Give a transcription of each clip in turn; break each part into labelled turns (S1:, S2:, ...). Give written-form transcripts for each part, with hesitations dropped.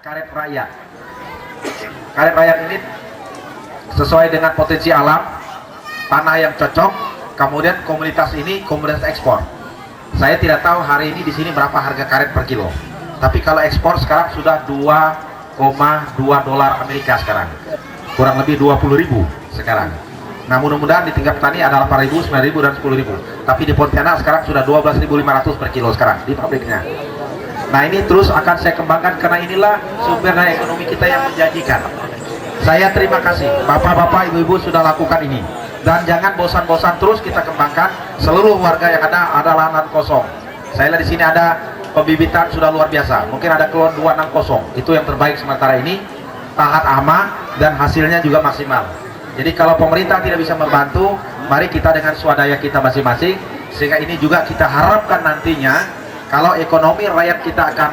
S1: karet rakyat. Karet rakyat ini sesuai dengan potensi alam, tanah yang cocok, kemudian komunitas ini komunitas ekspor. Saya tidak tahu hari ini di sini berapa harga karet per kilo. Tapi kalau ekspor sekarang sudah 2,2 dolar Amerika sekarang. Kurang lebih 20.000 sekarang. Nah, mudah-mudahan di tingkat petani ada 8.000, 9.000 dan 10.000. Tapi di Pontianak sekarang sudah 12.500 per kilo sekarang di pabriknya. Nah, ini terus akan saya kembangkan karena inilah sumber daya ekonomi kita yang menjanjikan. Saya terima kasih Bapak-bapak, Ibu-ibu sudah lakukan ini. Dan jangan bosan-bosan, terus kita kembangkan. Seluruh warga yang ada lahan kosong. Saya lihat di sini ada pembibitan sudah luar biasa. Mungkin ada klon 260. Itu yang terbaik sementara ini. Tahan hama dan hasilnya juga maksimal. Jadi kalau pemerintah tidak bisa membantu, mari kita dengan swadaya kita masing-masing. Sehingga ini juga kita harapkan nantinya kalau ekonomi rakyat kita akan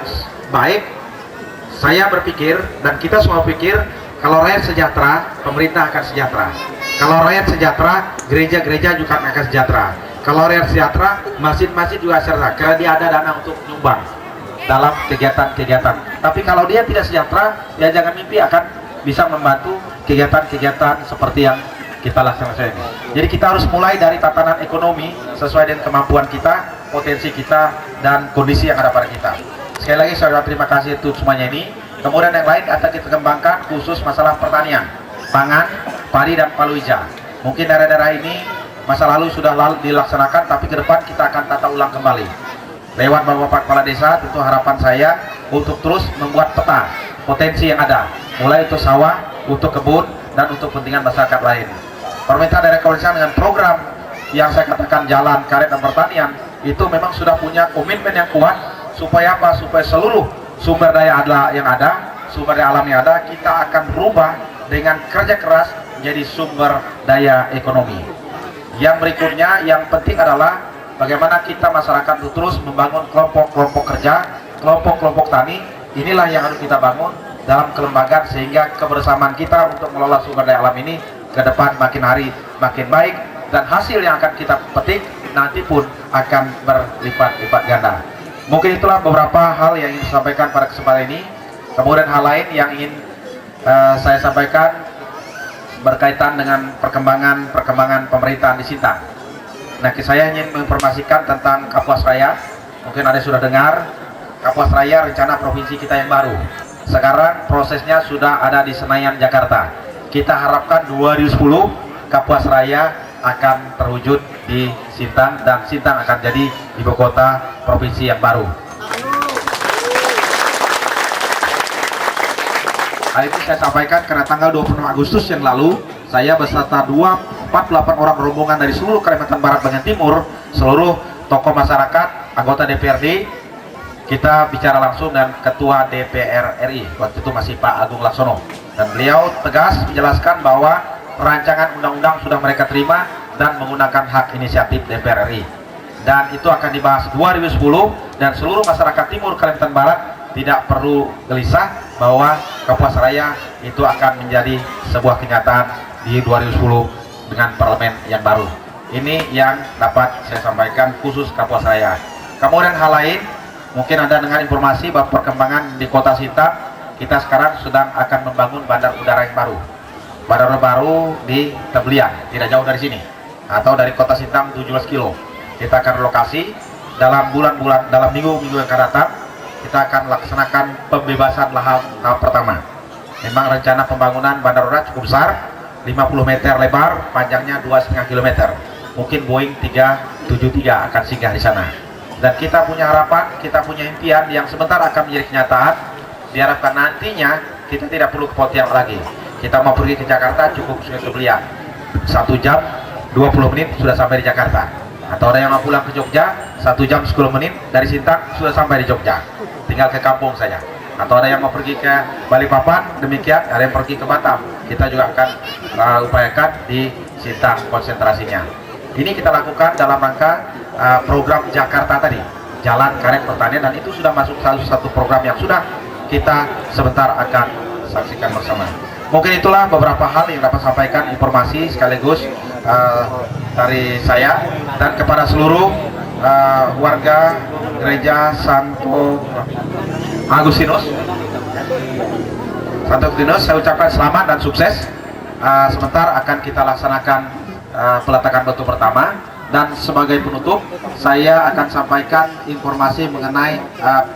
S1: baik. Saya berpikir dan kita semua pikir kalau rakyat sejahtera, pemerintah akan sejahtera. Kalau rakyat sejahtera, gereja-gereja juga akan sejahtera. Kalau rakyat sejahtera, masjid-masjid juga sejahtera karena dia ada dana untuk nyumbang dalam kegiatan-kegiatan. Tapi kalau dia tidak sejahtera, ya jangan mimpi akan bisa membantu kegiatan-kegiatan seperti yang kita laksanakan ini. Jadi kita harus mulai dari tatanan ekonomi sesuai dengan kemampuan kita, potensi kita, dan kondisi yang ada pada kita. Sekali lagi saya terima kasih untuk semuanya ini. Kemudian yang lain akan kita kembangkan khusus masalah pertanian, pangan, padi dan palawija. Mungkin daerah-daerah ini masa lalu sudah dilaksanakan, tapi ke depan kita akan tata ulang kembali. Lewat Bapak Kepala Desa, tentu harapan saya untuk terus membuat peta potensi yang ada, mulai untuk sawah, untuk kebun, dan untuk kepentingan masyarakat lain. Pemerintah daerah Kabupaten dengan program yang saya katakan jalan, karet, dan pertanian itu memang sudah punya komitmen yang kuat supaya apa? Supaya seluruh sumber daya yang ada, sumber daya alam yang ada, kita akan berubah dengan kerja keras menjadi sumber daya ekonomi. Yang berikutnya, yang penting adalah bagaimana kita masyarakat itu terus membangun kelompok-kelompok kerja, kelompok-kelompok tani. Inilah yang harus kita bangun dalam kelembagaan sehingga kebersamaan kita untuk mengelola sumber daya alam ini ke depan makin hari makin baik, dan hasil yang akan kita petik nanti pun akan berlipat-lipat ganda. Mungkin itulah beberapa hal yang ingin saya sampaikan pada kesempatan ini. Kemudian hal lain yang ingin saya sampaikan berkaitan dengan perkembangan pemerintahan di Sintang. Nah, saya ingin menginformasikan tentang Kapuas Raya. Mungkin ada yang sudah dengar, Kapuas Raya rencana provinsi kita yang baru. Sekarang prosesnya sudah ada di Senayan, Jakarta. Kita harapkan 2010 Kapuas Raya akan terwujud di Sintang, dan Sintang akan jadi ibu kota provinsi yang baru. Hal itu saya sampaikan karena tanggal 26 Agustus yang lalu saya beserta 48 orang rombongan dari seluruh Kalimantan Barat bagian timur, seluruh tokoh masyarakat, anggota DPRD, kita bicara langsung dengan Ketua DPR RI, waktu itu masih Pak Agung Laksono, dan beliau tegas menjelaskan bahwa rancangan undang-undang sudah mereka terima dan menggunakan hak inisiatif DPR RI, dan itu akan dibahas 2010, dan seluruh masyarakat timur Kalimantan Barat tidak perlu gelisah bahwa Kapuas Raya itu akan menjadi sebuah kenyataan di 2010 dengan parlemen yang baru. Ini yang dapat saya sampaikan khusus Kapuas Raya. Kemudian hal lain, mungkin Anda dengar informasi bahwa perkembangan di kota Sintang, kita sekarang sedang akan membangun bandar udara yang baru. Bandar baru di Teblian, tidak jauh dari sini, atau dari kota Sintang 17 kilo. Kita akan relokasi dalam bulan-bulan, dalam minggu-minggu yang akan datang. Kita akan laksanakan pembebasan lahan tahap pertama. Memang rencana pembangunan bandar udara cukup besar, 50 meter lebar, panjangnya 2,5 km. Mungkin Boeing 373 akan singgah di sana. Dan kita punya harapan, kita punya impian yang sebentar akan menjadi kenyataan. Diharapkan nantinya kita tidak perlu ke Pontianak lagi. Kita mau pergi ke Jakarta cukup ke Belian. 1 jam 20 menit sudah sampai di Jakarta. Atau ada yang mau pulang ke Jogja, 1 jam 10 menit dari Sintang sudah sampai di Jogja. Tinggal ke kampung saja. Atau ada yang mau pergi ke Balikpapan, demikian, ada yang pergi ke Batam. Kita juga akan upayakan di Sintang konsentrasinya. Ini kita lakukan dalam rangka program Jakarta tadi, Jalan Karet Pertanian, dan itu sudah masuk salah satu program yang sudah kita sebentar akan saksikan bersama. Mungkin itulah beberapa hal yang dapat sampaikan informasi sekaligus dari saya dan kepada seluruh warga Gereja Santo Agustinus Santo Agustinus, saya ucapkan selamat dan sukses. Sebentar akan kita laksanakan peletakan batu pertama, dan sebagai penutup saya akan sampaikan informasi mengenai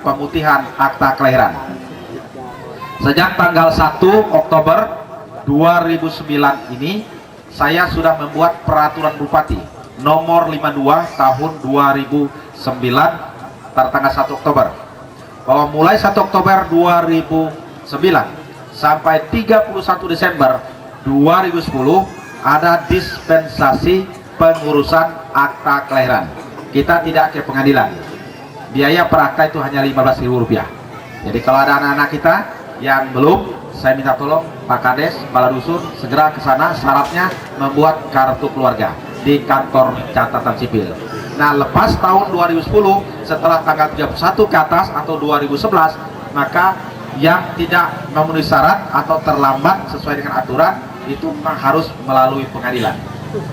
S1: pemutihan akta kelahiran. Sejak tanggal 1 Oktober 2009 ini saya sudah membuat peraturan Bupati nomor 52 tahun 2009 tanggal 1 Oktober, bahwa mulai 1 Oktober 2009 sampai 31 Desember 2010 ada dispensasi pengurusan akta kelahiran. Kita tidak ke pengadilan. Biaya per akta itu hanya Rp15.000. Jadi kalau ada anak-anak kita yang belum, saya minta tolong Pak Kades, Kepala Dusun segera ke sana. Syaratnya membuat kartu keluarga di kantor catatan sipil. Nah, lepas tahun 2010 setelah tanggal 31 ke atas atau 2011, maka yang tidak memenuhi syarat atau terlambat sesuai dengan aturan itu memang harus melalui pengadilan.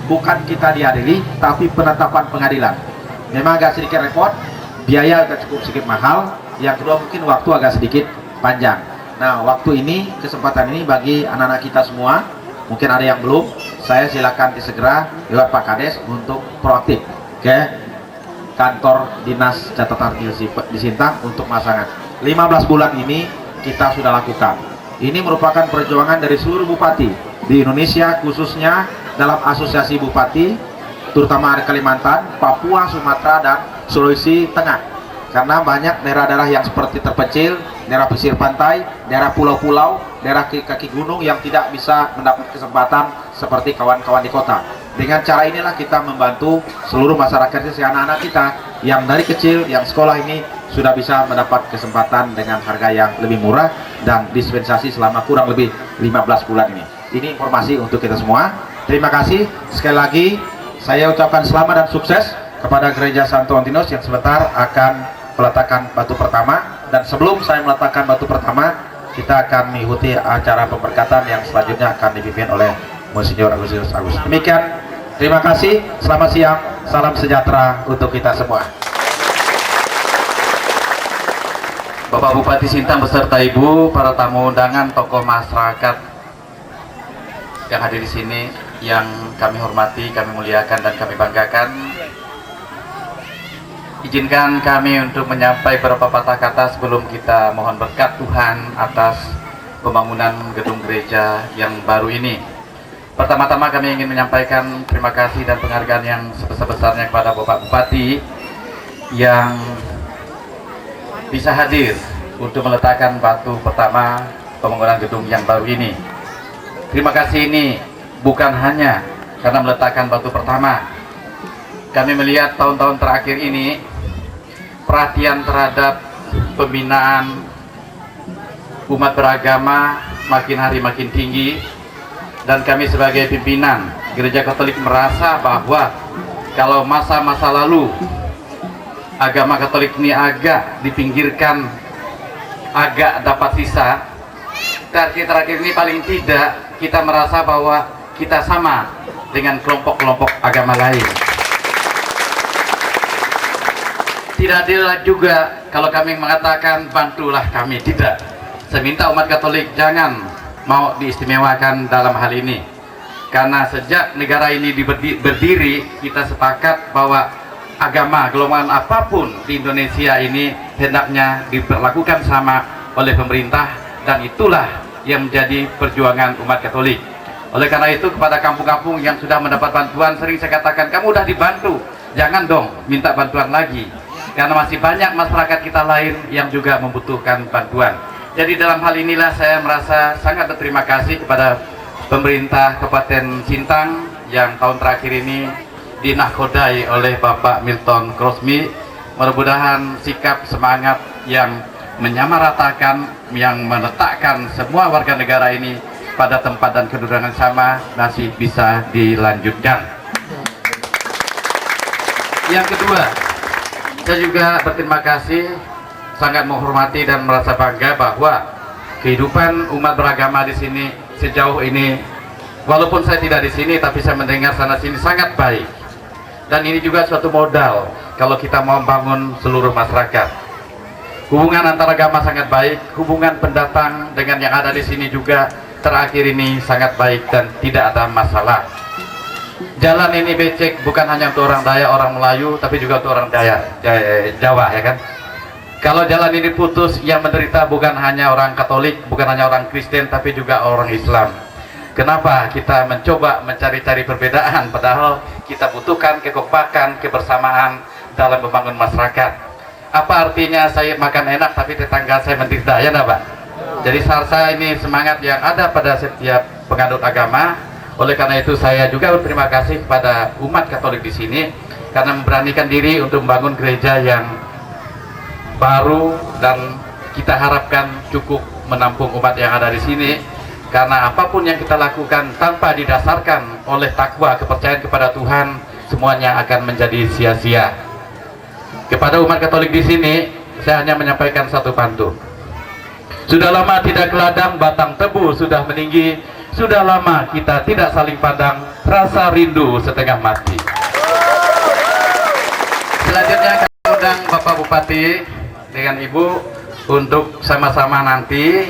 S1: Bukan kita diadili, tapi penetapan pengadilan. Memang agak sedikit repot, biaya agak cukup sedikit mahal. Yang kedua mungkin waktu agak sedikit panjang. Nah, waktu ini, kesempatan ini bagi anak-anak kita semua, mungkin ada yang belum, saya silakan segera lewat Pak Kades untuk proaktif ke kantor dinas catatan di Sintang untuk masangan. 15 bulan ini kita sudah lakukan. Ini merupakan perjuangan dari seluruh bupati di Indonesia, khususnya dalam asosiasi bupati, terutama di Kalimantan, Papua, Sumatera, dan Sulawesi Tengah. Karena banyak daerah-daerah yang seperti terpencil, daerah pesisir pantai, daerah pulau-pulau, daerah kaki gunung yang tidak bisa mendapat kesempatan seperti kawan-kawan di kota. Dengan cara inilah kita membantu seluruh masyarakat, anak-anak kita yang dari kecil, yang sekolah ini sudah bisa mendapat kesempatan dengan harga yang lebih murah dan dispensasi selama kurang lebih 15 bulan ini. Ini informasi untuk kita semua. Terima kasih sekali lagi. Saya ucapkan selamat dan sukses kepada Gereja Santo Agustinus yang sebentar akan peletakan batu pertama. Dan sebelum saya meletakkan batu pertama, kita akan mengikuti acara pemberkatan yang selanjutnya akan dipimpin oleh Monsinyur Agustinus Agus. Demikian, terima kasih. Selamat siang, salam sejahtera untuk kita semua.
S2: Bapak Bupati Sintang beserta Ibu, para tamu undangan, tokoh masyarakat yang hadir di sini, yang kami hormati, kami muliakan, dan kami banggakan. Izinkan kami untuk menyampaikan beberapa patah kata sebelum kita mohon berkat Tuhan atas pembangunan gedung gereja yang baru ini. Pertama-tama kami ingin menyampaikan terima kasih dan penghargaan yang sebesar-besarnya kepada Bapak Bupati yang bisa hadir untuk meletakkan batu pertama pembangunan gedung yang baru ini. Terima kasih ini bukan hanya karena meletakkan batu pertama. Kami melihat tahun-tahun terakhir ini perhatian terhadap pembinaan umat beragama makin hari makin tinggi, dan kami sebagai pimpinan Gereja Katolik merasa bahwa kalau masa-masa lalu agama Katolik ini agak dipinggirkan, agak dapat sisa, terakhir ini paling tidak kita merasa bahwa kita sama dengan kelompok-kelompok agama lain. Tidak adil juga kalau kami mengatakan bantulah kami, tidak. Saya minta umat Katolik jangan mau diistimewakan dalam hal ini, karena sejak negara ini berdiri kita sepakat bahwa agama golongan apapun di Indonesia ini hendaknya diperlakukan sama oleh pemerintah, dan itulah yang menjadi perjuangan umat Katolik. Oleh karena itu, kepada kampung-kampung yang sudah mendapat bantuan, sering saya katakan, kamu udah dibantu, jangan dong minta bantuan lagi, karena masih banyak masyarakat kita lain yang juga membutuhkan bantuan. Jadi dalam hal inilah saya merasa sangat berterima kasih kepada pemerintah Kabupaten Sintang yang tahun terakhir ini dinahkodai oleh Bapak Milton Krosmi. Mudah-mudahan sikap semangat yang menyamaratakan, yang meletakkan semua warga negara ini pada tempat dan kedudukan sama masih bisa dilanjutkan. Yang kedua, saya juga berterima kasih, sangat menghormati dan merasa bangga bahwa kehidupan umat beragama di sini sejauh ini, walaupun saya tidak di sini tapi saya mendengar sana sini, sangat baik. Dan ini juga suatu modal kalau kita mau membangun seluruh masyarakat. Hubungan antar agama sangat baik, hubungan pendatang dengan yang ada di sini juga terakhir ini sangat baik dan tidak ada masalah. Jalan ini becek bukan hanya untuk orang Dayak, orang Melayu, tapi juga untuk orang Jawa, ya kan? Kalau jalan ini putus, yang menderita bukan hanya orang Katolik, bukan hanya orang Kristen, tapi juga orang Islam. Kenapa kita mencoba mencari-cari perbedaan, padahal kita butuhkan kekompakan, kebersamaan dalam membangun masyarakat. Apa artinya saya makan enak tapi tetangga saya menderita, ya enggak, Pak? Jadi saya ini semangat yang ada pada setiap penganut agama. Oleh karena itu saya juga berterima kasih kepada umat Katolik di sini karena memberanikan diri untuk membangun gereja yang baru, dan kita harapkan cukup menampung umat yang ada di sini. Karena apapun yang kita lakukan tanpa didasarkan oleh takwa, kepercayaan kepada Tuhan, semuanya akan menjadi sia-sia. Kepada umat Katolik di sini, saya hanya menyampaikan satu pantun. Sudah lama tidak ke ladang, batang tebu sudah meninggi. Sudah lama kita tidak saling pandang, rasa rindu setengah mati. Selanjutnya kami undang Bapak Bupati dengan Ibu untuk sama-sama nanti.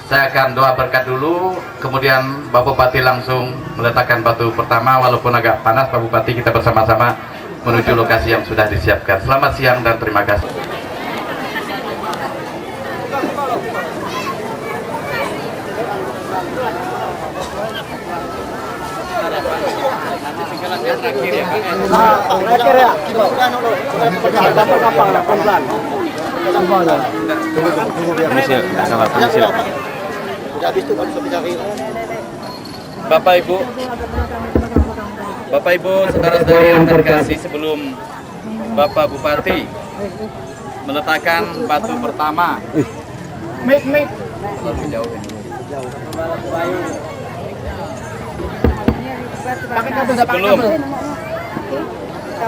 S2: Saya akan doa berkat dulu, kemudian Bapak Bupati langsung meletakkan batu pertama. Walaupun agak panas, Pak Bupati, kita bersama-sama menuju lokasi yang sudah disiapkan. Selamat siang dan terima kasih. Bapak Ibu, saudara-saudari yang terkasih, sebelum Bapak Bupati meletakkan batu pertama,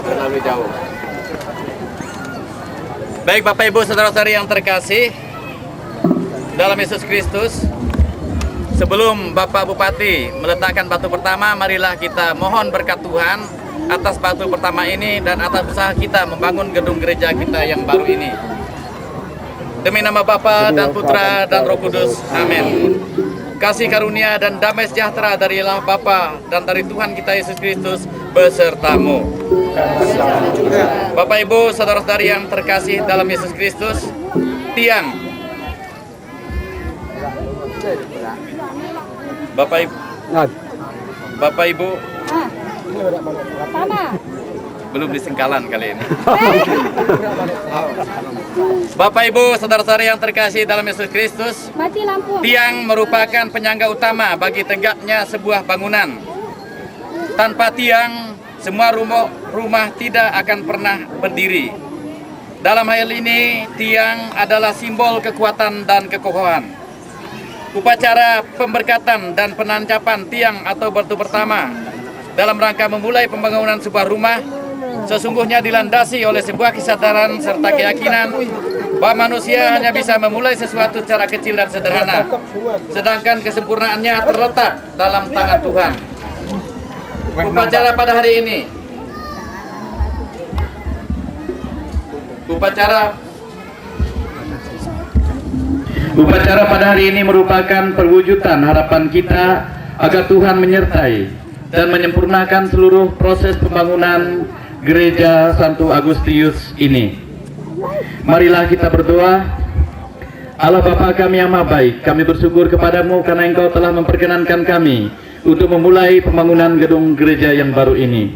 S2: terlalu jauh. Baik Bapak Ibu, saudara-saudari yang terkasih dalam Yesus Kristus, sebelum Bapak Bupati meletakkan batu pertama, marilah kita mohon berkat Tuhan atas batu pertama ini dan atas usaha kita membangun gedung gereja kita yang baru ini. Demi nama Bapa dan Putra dan Roh Kudus, amin. Kasih karunia dan damai sejahtera dari Allah Bapa dan dari Tuhan kita Yesus Kristus besertamu. Bapak Ibu, saudara-saudari yang terkasih dalam Yesus Kristus, tiang Bapak Ibu belum disengkalan kali ini. Bapak Ibu, saudara-saudari yang terkasih dalam Yesus Kristus, tiang merupakan penyangga utama bagi tegaknya sebuah bangunan. Tanpa tiang, semua rumah tidak akan pernah berdiri. Dalam hal ini, tiang adalah simbol kekuatan dan kekokohan. Upacara pemberkatan dan penancapan tiang atau batu pertama dalam rangka memulai pembangunan sebuah rumah sesungguhnya dilandasi oleh sebuah kesadaran serta keyakinan bahwa manusia hanya bisa memulai sesuatu secara kecil dan sederhana, sedangkan kesempurnaannya terletak dalam tangan Tuhan. Upacara pada hari ini, Upacara pada hari ini merupakan perwujudan harapan kita agar Tuhan menyertai dan menyempurnakan seluruh proses pembangunan Gereja Santo Agustius ini. Marilah kita berdoa. Allah Bapa kami yang Maha Baik, kami bersyukur kepadamu karena Engkau telah memperkenankan kami untuk memulai pembangunan gedung gereja yang baru ini.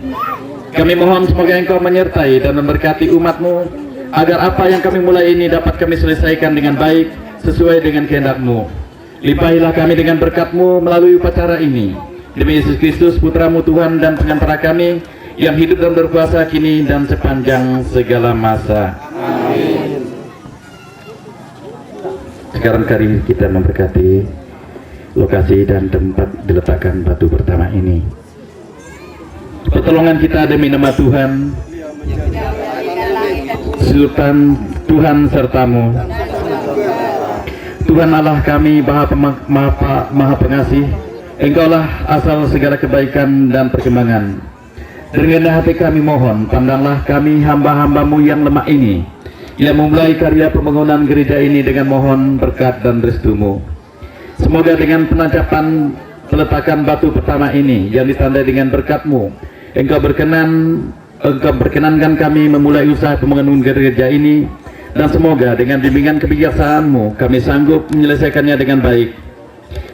S2: Kami mohon semoga Engkau menyertai dan memberkati umat-Mu agar apa yang kami mulai ini dapat kami selesaikan dengan baik sesuai dengan kehendak-Mu. Limpahilah kami dengan berkat-Mu melalui upacara ini. Demi Yesus Kristus, Putra-Mu Tuhan dan Pengantara kami, yang hidup dan berkuasa kini dan sepanjang segala masa. Amin. Sekarang kali kita memberkati lokasi dan tempat diletakkan batu pertama ini. Pertolongan kita demi nama Tuhan, Sultan Tuhan sertamu. Tuhan Allah kami Maha Pengasih, Engkaulah asal segala kebaikan dan perkembangan. Dengan hati kami mohon, pandanglah kami hamba-hambamu yang lemah ini, yang memulai karya pembangunan gereja ini dengan mohon berkat dan restumu. Semoga dengan penatapan peletakan batu pertama ini yang ditandai dengan berkat-Mu, Engkau berkenankan kami memulai usaha pembangunan gereja ini, dan semoga dengan bimbingan kebijaksanaan-Mu kami sanggup menyelesaikannya dengan baik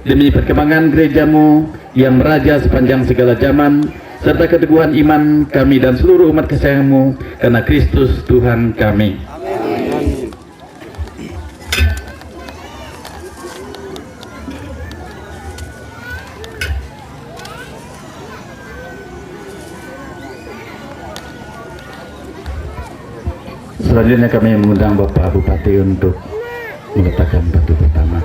S2: demi perkembangan gereja-Mu yang meraja sepanjang segala zaman, serta keteguhan iman kami dan seluruh umat kesayangan-Mu karena Kristus Tuhan kami. Selanjutnya kami mengundang Bapak Bupati untuk meletakkan batu pertama.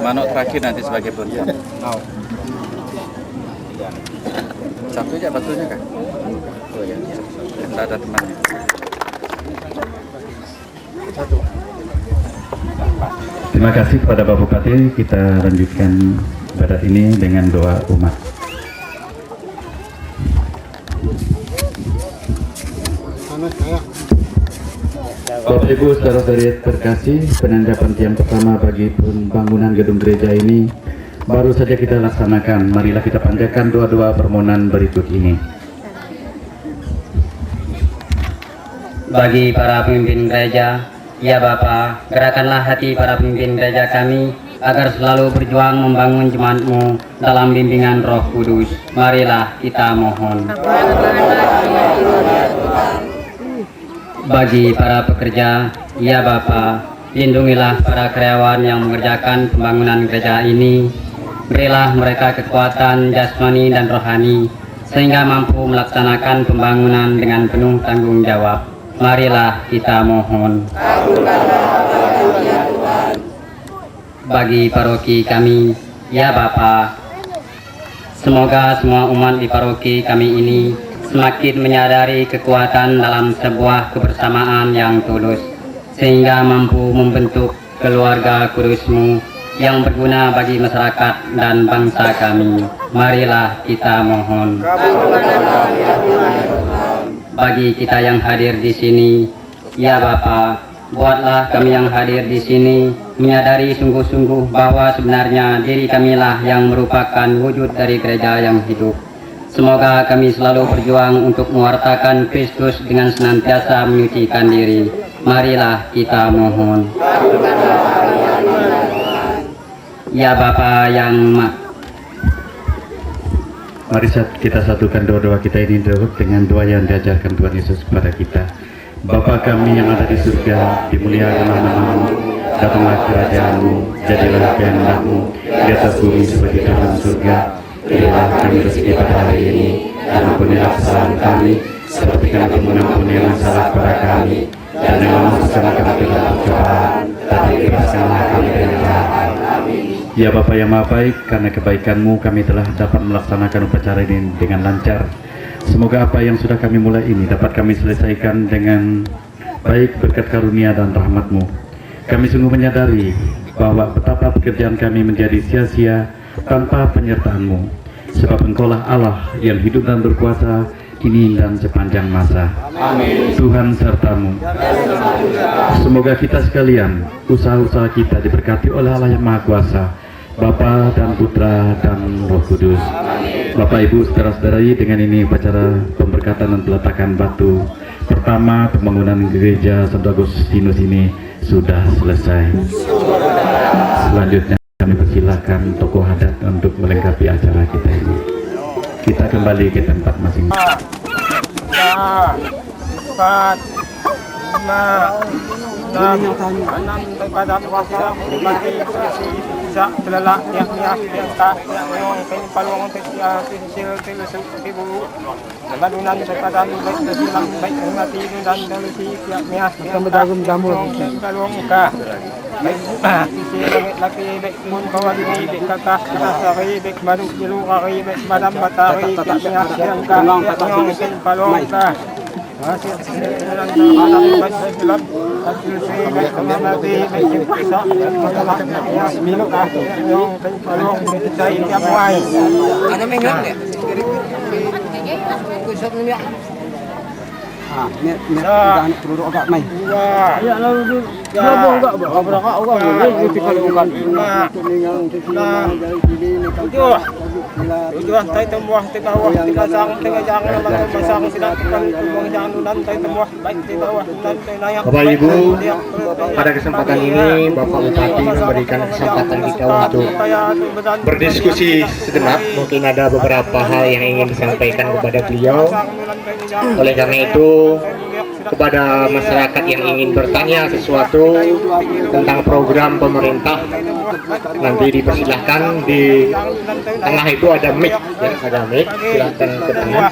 S2: Manuk terakhir nanti sebagai penutup. Satu aja batunya kan? Oh ya, tidak ada temannya. Terima kasih kepada Bapak Bupati. Kita lanjutkan ibadat ini dengan doa umat. Bapak Ibu saudara-saudari terkasih, penandapan tiang pertama bagi pembangunan gedung gereja ini baru saja kita laksanakan. Marilah kita panjatkan doa-doa permohonan berikut ini.
S3: Bagi para pemimpin gereja, ya Bapa, gerakanlah hati para pemimpin gereja kami agar selalu berjuang membangun jemaat-Mu dalam bimbingan Roh Kudus. Marilah kita mohon. Bagi para pekerja, ya Bapa, lindungilah para karyawan yang mengerjakan pembangunan gereja ini. Berilah mereka kekuatan jasmani dan rohani sehingga mampu melaksanakan pembangunan dengan penuh tanggung jawab. Marilah kita mohon. Bagi paroki kami, ya Bapa, semoga semua umat di paroki kami ini semakin menyadari kekuatan dalam sebuah kebersamaan yang tulus, sehingga mampu membentuk keluarga kudus-Mu yang berguna bagi masyarakat dan bangsa kami. Marilah kita mohon. Bagi kita yang hadir di sini, ya Bapa, buatlah kami yang hadir di sini menyadari sungguh-sungguh bahwa sebenarnya diri kamilah yang merupakan wujud dari gereja yang hidup. Semoga kami selalu berjuang untuk mewartakan Kristus dengan senantiasa menyucikan diri. Marilah kita mohon. Ya Bapa yang
S2: Mari kita satukan doa-doa kita ini dengan doa yang diajarkan Tuhan Yesus kepada kita. Bapa kami yang ada di surga, dimuliakanlah nama-Mu, datanglah kerajaan-Mu, jadilah kehendak-Mu di atas bumi seperti dalam surga. Berilah kami rezeki pada hari ini, dan ampunilah kesalahan kami, seperti kami mengampuni yang salah kepada kami, dan janganlah memasukkan kami ke dalam cobaan, tapi bebaskanlah kami dari jahat. Ya Bapa yang Maha Baik, karena kebaikan-Mu kami telah dapat melaksanakan upacara ini dengan lancar. Semoga apa yang sudah kami mulai ini dapat kami selesaikan dengan baik berkat karunia dan rahmat-Mu. Kami sungguh menyadari bahwa betapa pekerjaan kami menjadi sia-sia tanpa penyertaan-Mu, sebab Engkaulah Allah yang hidup dan berkuasa kini dan sepanjang masa. Amin. Tuhan serta-Mu. Semoga kita sekalian, usaha-usaha kita diberkati oleh Allah yang Maha Kuasa, Bapa dan Putra dan Roh Kudus. Bapak Ibu saudara-saudari, dengan ini upacara pemberkatan dan peletakan batu pertama pembangunan gereja Santo Agustinus ini sudah selesai. Selanjutnya kami persilakan tokoh adat untuk melengkapi acara kita ini. Kita kembali ke tempat masing-masing.
S4: 6 daripada wakil bagi sa lalak yang ka yang paluang sisil tibu nabadunan daripada baik silang baik mati dan dari si mias yang medagum jamur paluang ka baik sisil laki baik mun kawali baik kakak kasari baik madu jilu kari baik madam batari mias yang ka yang paluang ka
S5: Bapak Ibu, pada kesempatan ini Bapak Bupati memberikan kesempatan kita untuk berdiskusi sejenak. Mungkin ada beberapa hal yang ingin disampaikan kepada beliau. Oleh karena itu, kepada masyarakat yang ingin bertanya sesuatu tentang program pemerintah, nanti dipersilahkan. Di tengah itu ada mic, ya, ada mic. Silahkan ke tengah,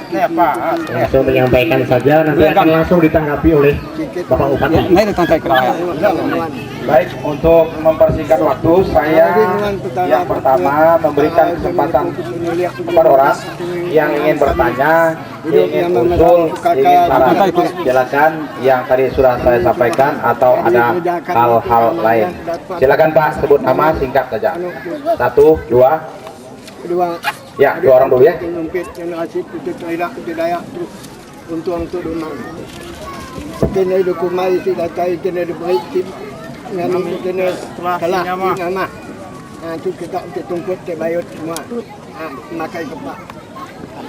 S5: langsung menyampaikan saja. Nanti akan langsung ditanggapi oleh Bapak Bupati.
S1: Baik, untuk mempersingkat waktu, saya yang pertama memberikan kesempatan kepada orang yang ingin bertanya, ingin usul, ingin saran. Silakan, yang tadi sudah saya sampaikan atau ada hal-hal lain. Silakan Pak, sebut nama singkat saja. 1, 2. Ya, 2 orang dulu ya.
S6: Untuk donang. Kena dokumen tidak tahu kena diberi tim dengan kena kalah nama. Itu kita tuntut terbayar semua. Makai kepak.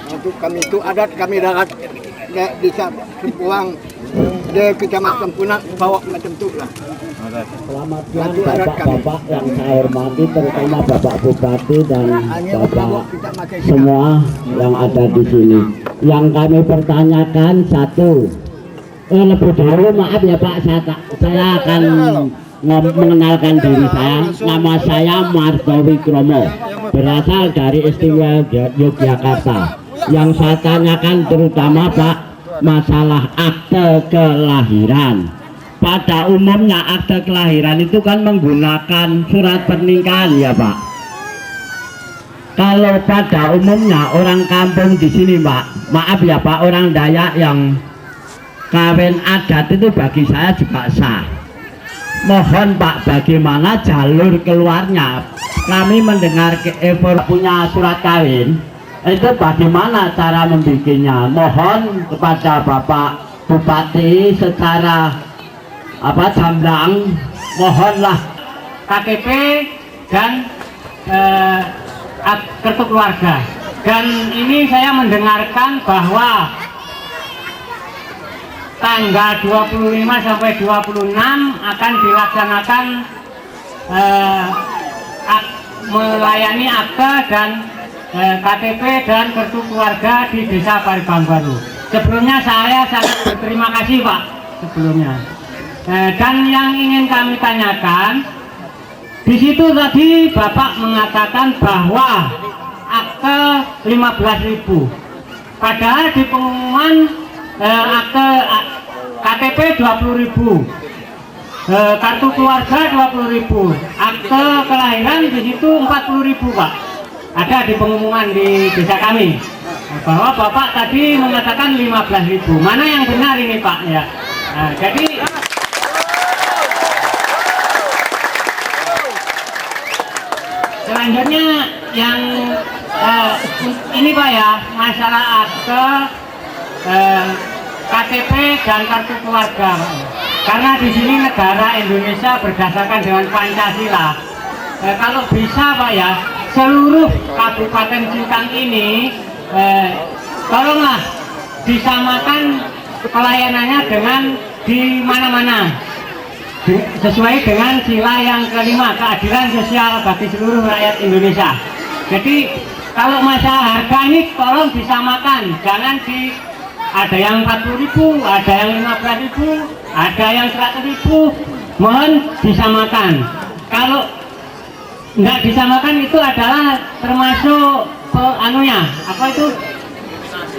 S6: Untuk kami itu adat kami darat bisa buang dari kecamatan Punak bawa macam tu lah.
S7: Selamat siang Bapak-Bapak yang saya hormati, terutama Bapak Bupati dan Bapak semua yang ada di sini. Yang kami pertanyakan satu, lebih dahulu maaf ya Pak, saya akan mengenalkan diri saya. Nama saya Margowi Kromo, berasal dari Istimewa Yogyakarta. Yang saya tanyakan terutama Pak, masalah akte kelahiran. Pada umumnya akte kelahiran itu kan menggunakan surat pernikahan ya Pak. Kalau pada umumnya orang kampung di sini Pak, maaf ya Pak, orang Dayak yang kawin adat itu bagi saya juga sah. Mohon Pak, bagaimana jalur keluarnya? Kami mendengar punya surat kawin, itu bagaimana cara membikinnya? Mohon kepada Bapak Bupati secara jamblang, mohonlah KTP dan kartu keluarga. Dan ini saya mendengarkan bahwa tanggal 25 sampai 26 akan dilaksanakan melayani akte dan KTP dan kartu keluarga di Desa Paribang Baru. Sebelumnya saya sangat berterima kasih Pak sebelumnya. Dan yang ingin kami tanyakan, di situ tadi Bapak mengatakan bahwa akte 15.000, padahal di pengumuman akte KTP 20.000, kartu keluarga 20.000, akte kelahiran di situ 40.000 Pak. Ada di pengumuman di desa kami bahwa Bapak tadi mengatakan 15.000. Mana yang benar ini Pak ya? Jadi selanjutnya yang ini Pak ya, masalah akte KTP dan kartu keluarga. Karena di sini negara Indonesia berdasarkan dengan Pancasila. Kalau bisa Pak ya, seluruh Kabupaten Sintang ini tolonglah disamakan pelayanannya dengan di mana-mana, sesuai dengan sila yang kelima, keadilan sosial bagi seluruh rakyat Indonesia. Jadi kalau masalah harga ini tolong disamakan, jangan ada yang 40.000, ada yang 15.000, ada yang 100.000, mohon disamakan. Kalau nggak disamakan itu adalah termasuk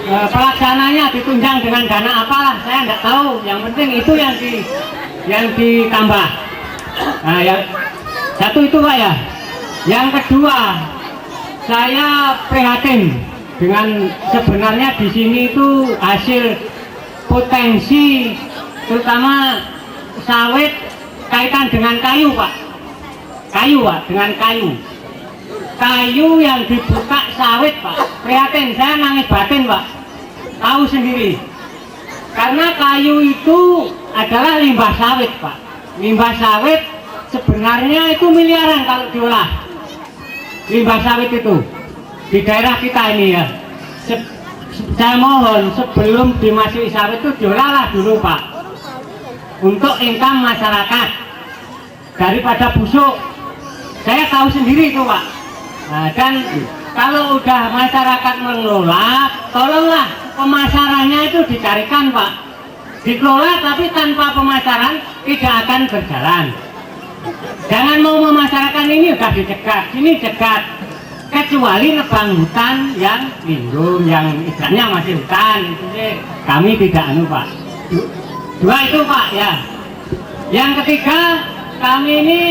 S7: pelaksananya ditunjang dengan dana apalah, saya nggak tahu. Yang penting itu yang ditambah. Nah, yang satu itu Pak ya. Yang kedua, saya prihatin dengan sebenarnya di sini itu hasil potensi terutama sawit kaitan dengan kayu Pak, dengan kayu yang dibuka sawit Pak, prihatin, saya nangis batin Pak, tahu sendiri karena kayu itu adalah limbah sawit Pak. Limbah sawit sebenarnya itu miliaran kalau diolah, limbah sawit itu di daerah kita ini ya. Saya mohon sebelum dimasuki sawit itu diolahlah dulu Pak, untuk income masyarakat daripada busuk. Saya tahu sendiri itu Pak. Nah, dan kalau udah masyarakat mengelola, tolonglah pemasarannya itu dicarikan Pak, dikelola tapi tanpa pemasaran tidak akan berjalan. Jangan mau memasarkan ini udah dicegat, sini cegat, kecuali nebang hutan yang lindung, yang istilahnya masih hutan, itu sih kami tidak Pak. Dua itu Pak ya. Yang ketiga, kami ini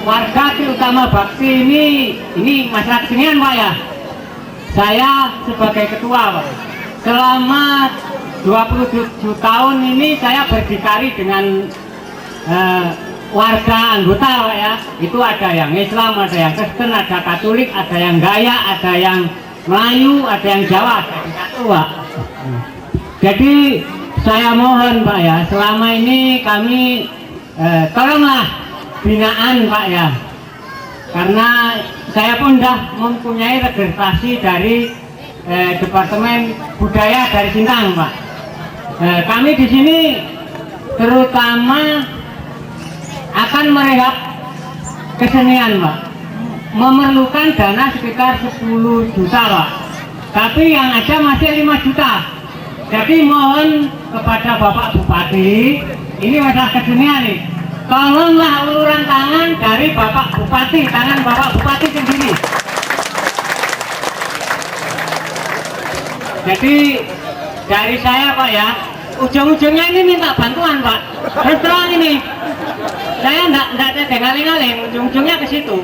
S7: warga terutama bakti ini masyarakat kesenian Pak ya. Saya sebagai ketua Pak, selama 27 tahun ini saya berdikari dengan warga anggota Pak ya. Itu ada yang Islam, ada yang Kristen, ada Katolik, ada yang Gaya, ada yang Melayu, ada yang Jawa, ada satu Pak. Jadi saya mohon Pak ya, selama ini kami tolonglah binaan Pak ya, karena saya pun sudah mempunyai registrasi dari Departemen Budaya dari Sintang Pak. Kami di sini terutama akan merehab kesenian Pak, memerlukan dana sekitar 10 juta Pak, tapi yang ada masih 5 juta. Jadi mohon kepada Bapak Bupati, ini masalah kesenian nih, tolonglah uluran tangan dari Bapak Bupati, tangan Bapak Bupati sendiri. Jadi dari saya Pak ya, ujung-ujungnya ini minta bantuan Pak. Terus terang ini, saya enggak ada ngaling-ngaling, ujung-ujungnya ke situ.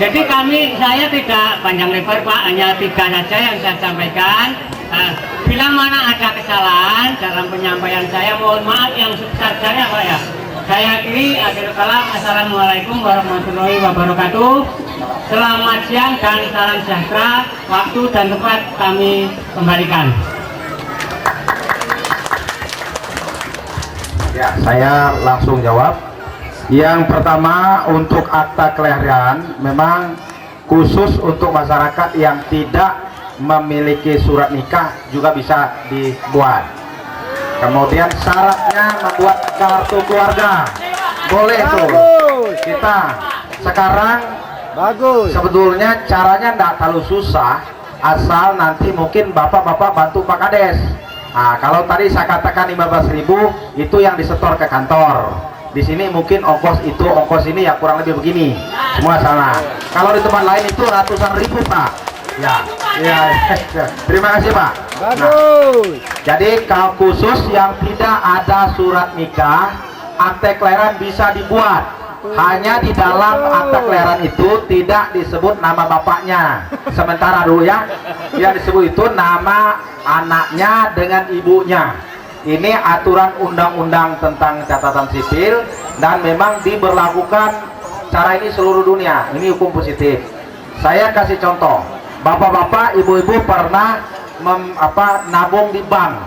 S7: Jadi saya tidak panjang lebar Pak, hanya 3 saja yang saya sampaikan. Bila mana ada kesalahan dalam penyampaian saya, mohon maaf yang sebesar-besarnya Pak ya. Saya akhiri, akhir kalam. Assalamualaikum warahmatullahi wabarakatuh. Selamat siang dan salam sejahtera. Waktu dan tempat kami kembalikan.
S1: Ya, saya langsung jawab. Yang pertama, untuk akta kelahiran memang khusus untuk masyarakat yang tidak memiliki surat nikah juga bisa dibuat. Kemudian syaratnya membuat kartu keluarga, boleh tuh. Kita sekarang sebetulnya caranya tidak terlalu susah, asal nanti mungkin bapak-bapak bantu Pak Kades. Nah, kalau tadi saya katakan 15.000 itu yang disetor ke kantor. Di sini mungkin ongkos ini ya kurang lebih begini, semua sana. Kalau di tempat lain itu ratusan ribu Pak. Ya. Terima kasih Pak. Bagus. Jadi kalau khusus yang tidak ada surat nikah, akte kelahiran bisa dibuat. Hanya di dalam akte kelahiran itu tidak disebut nama bapaknya. Sementara dulu ya, yang disebut itu nama anaknya dengan ibunya. Ini aturan undang-undang tentang catatan sipil dan memang diberlakukan cara ini seluruh dunia. Ini hukum positif. Saya kasih contoh. Bapak-bapak, ibu-ibu pernah nabung di bank.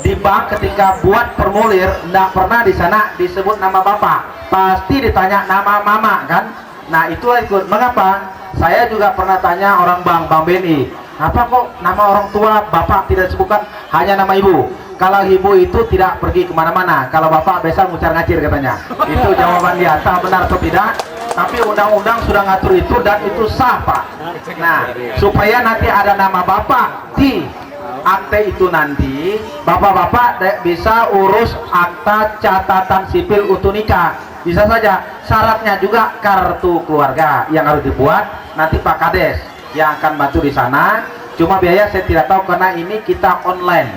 S1: Di bank ketika buat formulir, tidak pernah di sana disebut nama bapak, pasti ditanya nama mama kan. Nah itu ikut. Mengapa? Saya juga pernah tanya orang bank BNI, apa kok nama orang tua bapak tidak disebutkan, hanya nama ibu. Kalau ibu itu tidak pergi kemana-mana, kalau bapak biasa ngucar-ngacir katanya. Itu jawaban dia, entah benar atau tidak. Tapi undang-undang sudah ngatur itu dan itu sah Pak. Nah, supaya nanti ada nama bapak di akte itu nanti, bapak-bapak bisa urus akta catatan sipil utuh nikah. Bisa saja, syaratnya juga kartu keluarga yang harus dibuat. Nanti Pak Kades yang akan bantu di sana. Cuma biaya saya tidak tahu karena ini kita online.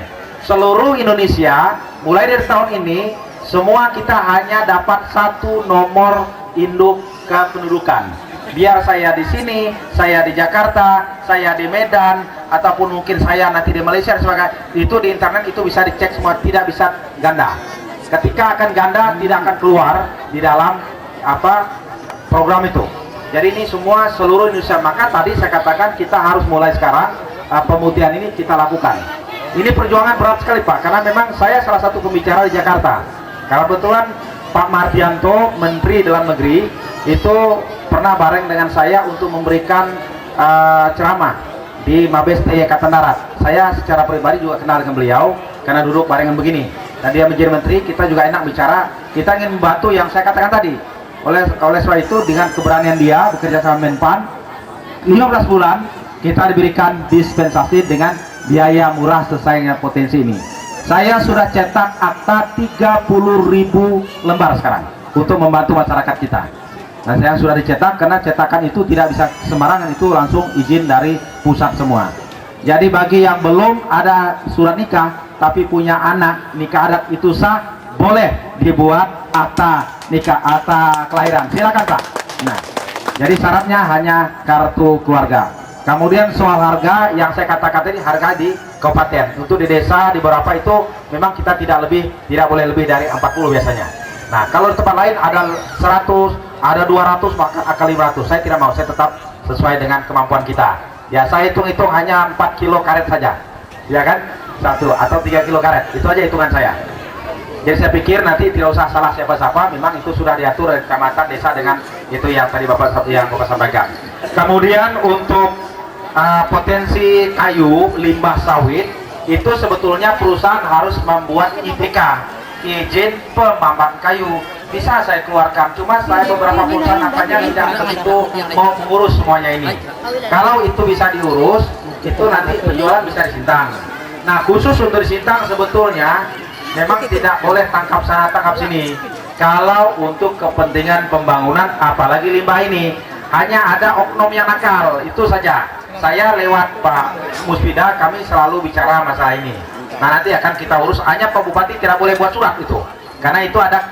S1: Seluruh Indonesia, mulai dari tahun ini, semua kita hanya dapat 1 nomor induk kependudukan. Biar saya di sini, saya di Jakarta, saya di Medan, ataupun mungkin saya nanti di Malaysia dan sebagainya, itu di internet itu bisa dicek semua, tidak bisa ganda. Ketika akan ganda tidak akan keluar di dalam program itu. Jadi ini semua seluruh Indonesia. Maka tadi saya katakan kita harus mulai sekarang pemutihan ini kita lakukan. Ini perjuangan berat sekali Pak, karena memang saya salah satu pembicara di Jakarta. Karena kebetulan Pak Mardianto, Menteri Dalam Negeri, itu pernah bareng dengan saya untuk memberikan ceramah di Mabes TNI Angkatan Darat. Saya secara pribadi juga kenal dengan beliau karena duduk barengan begini. Dan dia menjadi menteri, kita juga enak bicara. Kita ingin membantu yang saya katakan tadi. Oleh sebab itu dengan keberanian dia bekerja sama Menpan, 15 bulan kita diberikan dispensasi dengan biaya murah sesuai dengan potensi ini. Saya sudah cetak akta 30.000 lembar sekarang untuk membantu masyarakat kita. Nah, saya sudah dicetak karena cetakan itu tidak bisa sembarangan, itu langsung izin dari pusat semua. Jadi bagi yang belum ada surat nikah tapi punya anak, nikah adat itu sah, boleh dibuat akta nikah, akta kelahiran. Silakan Pak. Nah, jadi syaratnya hanya kartu keluarga. Kemudian soal harga yang saya katakan tadi, harga di kabupaten. Untuk di desa di beberapa itu memang kita tidak boleh lebih dari 40 biasanya. Nah, kalau di tempat lain ada 100, ada 200, maka akan 500. Saya tidak mau, saya tetap sesuai dengan kemampuan kita. Ya, saya hitung-hitung hanya 4 kilo karet saja. Ya kan? 1 atau 3 kilo karet. Itu aja hitungan saya. Jadi saya pikir nanti tidak usah salah siapa-siapa, memang itu sudah diatur dari kecamatan, desa dengan itu yang tadi Bapak sampaikan. Kemudian untuk potensi kayu, limbah sawit, itu sebetulnya perusahaan harus membuat IPK, izin pemambat kayu. Bisa saya keluarkan, cuma saya beberapa perusahaan nampaknya tidak begitu mau mengurus semuanya ini. Kalau itu bisa diurus, itu nanti penjualan bisa di Sintang. Nah, khusus untuk di Sintang sebetulnya memang tidak boleh tangkap sana tangkap sini. Kalau untuk kepentingan pembangunan, apalagi limbah ini, hanya ada oknum yang nakal, itu saja. Saya lewat Pak Muspida, kami selalu bicara masalah ini. Nah, nanti akan kita urus. Hanya Pak Bupati tidak boleh buat surat itu, karena itu ada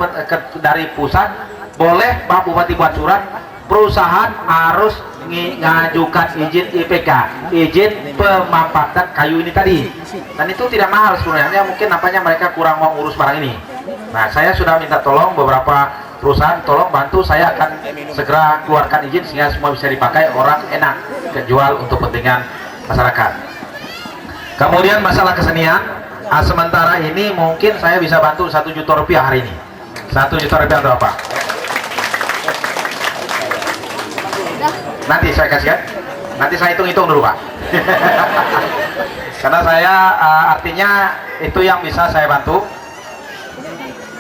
S1: dari pusat. Boleh Pak Bupati buat surat, perusahaan harus ngajukan izin IPK, izin pemampatan kayu ini tadi. Dan itu tidak mahal sebenarnya, mungkin nampaknya mereka kurang mau urus barang ini. Nah, saya sudah minta tolong beberapa perusahaan, tolong bantu, saya akan segera keluarkan izin sehingga semua bisa dipakai, orang enak kejual untuk kepentingan masyarakat. Kemudian masalah kesenian, sementara ini mungkin saya bisa bantu 1 juta rupiah hari ini. 1 juta rupiah untuk apa? Nanti saya kasih kan? Nanti saya hitung-hitung dulu Pak. Karena saya artinya itu yang bisa saya bantu.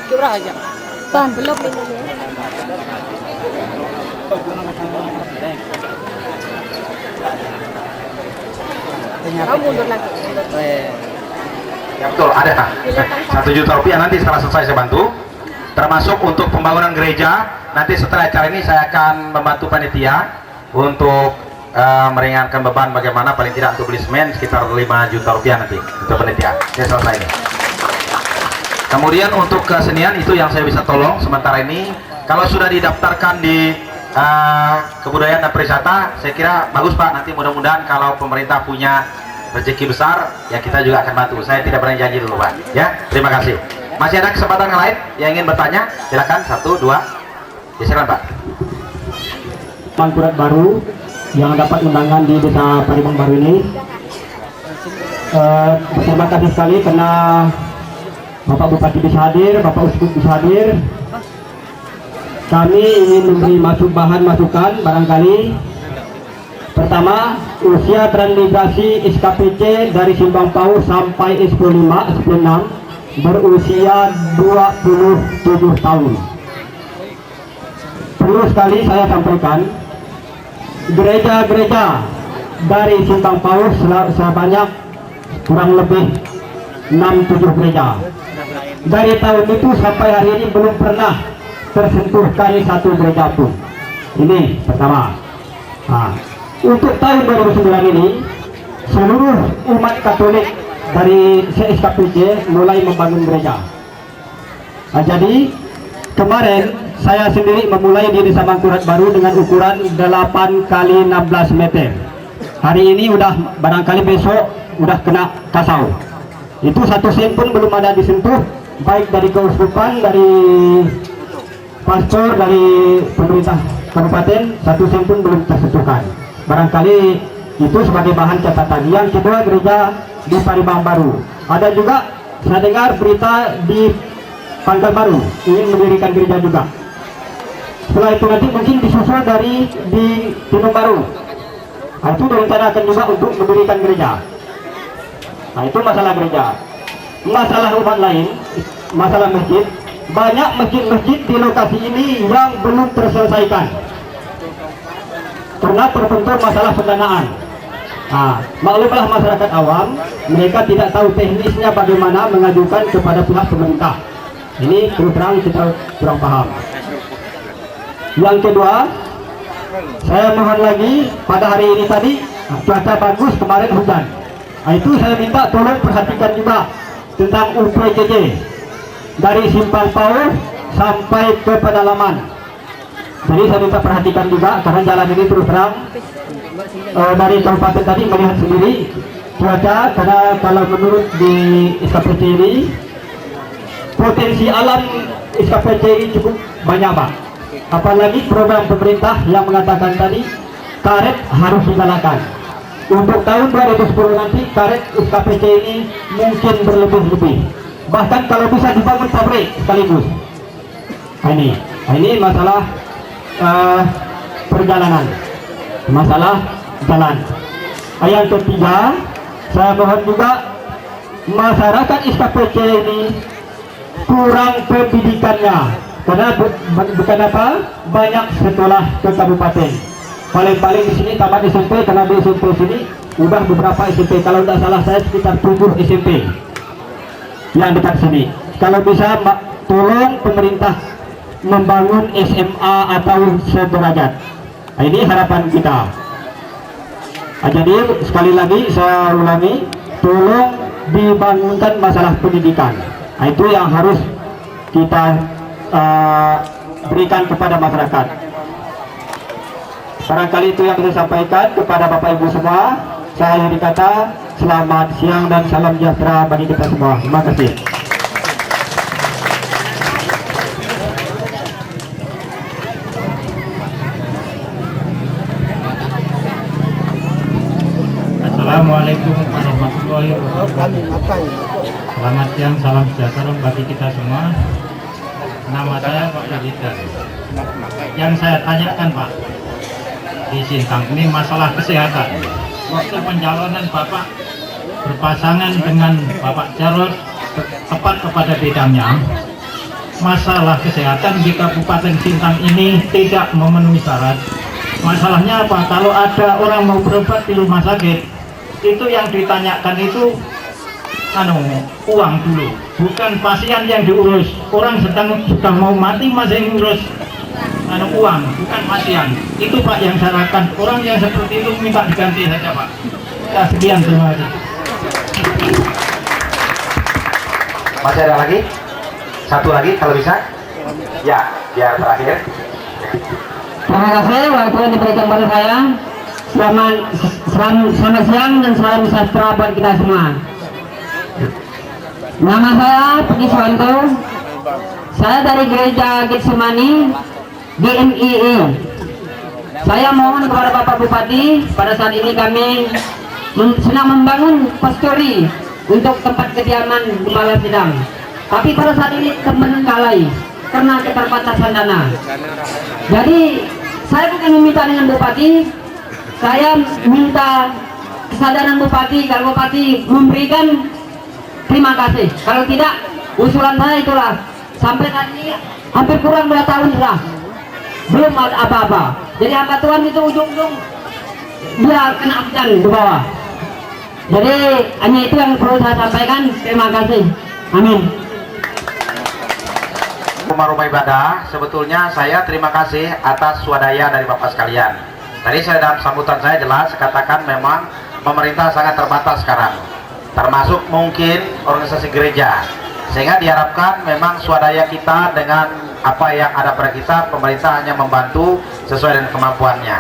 S8: Curah aja. Bang, belum ini ya. Kamu mundur lagi.
S1: Ya betul, ada 1 juta rupiah nanti setelah selesai saya bantu. Termasuk untuk pembangunan gereja. Nanti setelah acara ini saya akan membantu panitia untuk meringankan beban bagaimana paling tidak untuk beli semen sekitar 5 juta rupiah nanti untuk panitia. Saya selesai ini. Kemudian untuk kesenian itu yang saya bisa tolong sementara ini. Kalau sudah didaftarkan di kebudayaan dan pariwisata, saya kira bagus Pak. Nanti mudah-mudahan kalau pemerintah punya rezeki besar, ya kita juga akan bantu. Saya tidak berani janji dulu Pak. Ya, terima kasih. Masih ada kesempatan yang lain yang ingin bertanya? Silakan 1, 2. Ya, silakan Pak.
S9: Mangkurat baru yang dapat undangan di Desa Paribang Baru ini. Terima kasih sekali karena Bapak Bupati bisa hadir, Bapak Uskup bisa hadir. Kami ingin memberi masukan barangkali. Pertama, usia transmigrasi SKPC dari Simbang Pau sampai S15, S6 berusia 27 tahun. Perlu sekali saya sampaikan, gereja-gereja dari Simbang Pau sebanyak kurang lebih 6-7 gereja. Dari tahun itu sampai hari ini belum pernah tersentuh kali 1 gereja pun. Ini pertama. Nah, untuk tahun 2009 ini seluruh umat Katolik dari SKPC mulai membangun gereja. Nah, jadi kemarin saya sendiri memulai di Desa Mangkurat Baru dengan ukuran 8 kali 16 meter. hari ini udah barangkali besok udah kena kasau. Itu 1 sen pun belum ada disentuh, baik dari keuskupan, dari pastor, dari pemerintah kabupaten, 1 sen pun belum tersentuhkan. Barangkali itu sebagai bahan catatan. Yang kedua, gereja di Paribang Baru. Ada juga saya dengar berita di Pangkal Baru ingin mendirikan gereja juga. Setelah itu nanti mungkin disusul dari di Tinung Baru. Nah, itu direncanakan juga untuk mendirikan gereja. Nah, itu masalah gereja. Masalah umat lain, masalah masjid. Banyak masjid-masjid di lokasi ini yang belum terselesaikan karena terbentur masalah pendanaan. Nah, maklumlah masyarakat awam, mereka tidak tahu teknisnya bagaimana mengajukan kepada pihak pemerintah. Ini terus terang kita kurang paham. Yang kedua, saya mohon lagi, pada hari ini tadi cuaca bagus, kemarin hujan. Nah, itu saya minta tolong perhatikan juga tentang UPJJ dari Simpang Paus sampai ke pedalaman. Jadi saya minta perhatikan juga karena jalan ini terus terang dari kabupaten tadi melihat sendiri cuaca, karena kalau menurut di SKPC ini potensi alam SKPC ini cukup banyak Pak. Apalagi program pemerintah yang mengatakan tadi karet harus digalakan. Untuk tahun 2010 nanti karet SKPC ini mungkin berlebih-lebih. Bahkan kalau bisa dibangun pabrik sekaligus. Nah, ini masalah perjalanan, masalah jalan. Yang ketiga, saya mohon juga masyarakat SKPC ini kurang pendidikannya, karena bukan apa, banyak sekolah ke kabupaten. Paling-paling di sini tamat SMP, karena di SMP sini udah beberapa SMP. Kalau tidak salah saya sekitar 7 SMP yang dekat sini. Kalau bisa tolong pemerintah membangun SMA atau sederajat. Nah, ini harapan kita. Jadi sekali lagi saya ulangi, tolong dibangunkan masalah pendidikan. Nah, itu yang harus kita berikan kepada masyarakat. Barangkali itu yang saya sampaikan kepada Bapak Ibu semua. Saya Yudi Kata, selamat siang dan salam sejahtera bagi kita semua. Terima kasih.
S7: Assalamualaikum warahmatullahi wabarakatuh. Selamat siang, salam sejahtera bagi kita semua. Nama saya Pak Yudhita. Yang saya tanyakan Pak, di Sintang ini masalah kesehatan. Waktu pencalonan Bapak berpasangan dengan Bapak Jarod tepat kepada bidangnya, masalah kesehatan di Kabupaten Sintang ini tidak memenuhi syarat. Masalahnya apa? Kalau ada orang mau berobat di rumah sakit, itu yang ditanyakan itu uang dulu, bukan pasien yang diurus. Orang sudah mau mati masih ngurus uang, bukan pasien. Itu Pak yang saya harapkan. Orang yang seperti itu minta diganti saja Pak. Ya, sekian, terima kasih.
S1: Masih ada lagi? Satu lagi kalau bisa? Ya, biar terakhir.
S3: Terima kasih waktu yang diberikan kepada saya. Selamat siang dan salam sejahtera buat kita semua. Nama saya Pegi Suwanto. Saya dari Gereja Getsemani GMII. Saya mohon kepada Bapak Bupati, pada saat ini kami sedang membangun pastori untuk tempat kediaman Gembala Sidang. Tapi pada saat ini terbengkalai karena keterbatasan dana. Jadi saya bukan meminta dengan Bupati, saya minta kesadaran Bupati. Kalau Bupati memberikan, terima kasih. Kalau tidak, usulan saya itulah. Sampai saat ini hampir kurang 2 tahun sudah belum ada apa-apa. Jadi hamba Tuhan itu ujung-ujung dia kena hujan di bawah. Jadi hanya itu yang perlu saya sampaikan. Terima kasih. Amin.
S1: Rumah-rumah ibadah, sebetulnya saya terima kasih atas swadaya dari Bapak sekalian. Tadi saya dalam sambutan saya jelas katakan memang pemerintah sangat terbatas sekarang, termasuk mungkin organisasi gereja, sehingga diharapkan memang swadaya kita dengan apa yang ada pada kita, pemerintah hanya membantu sesuai dengan kemampuannya.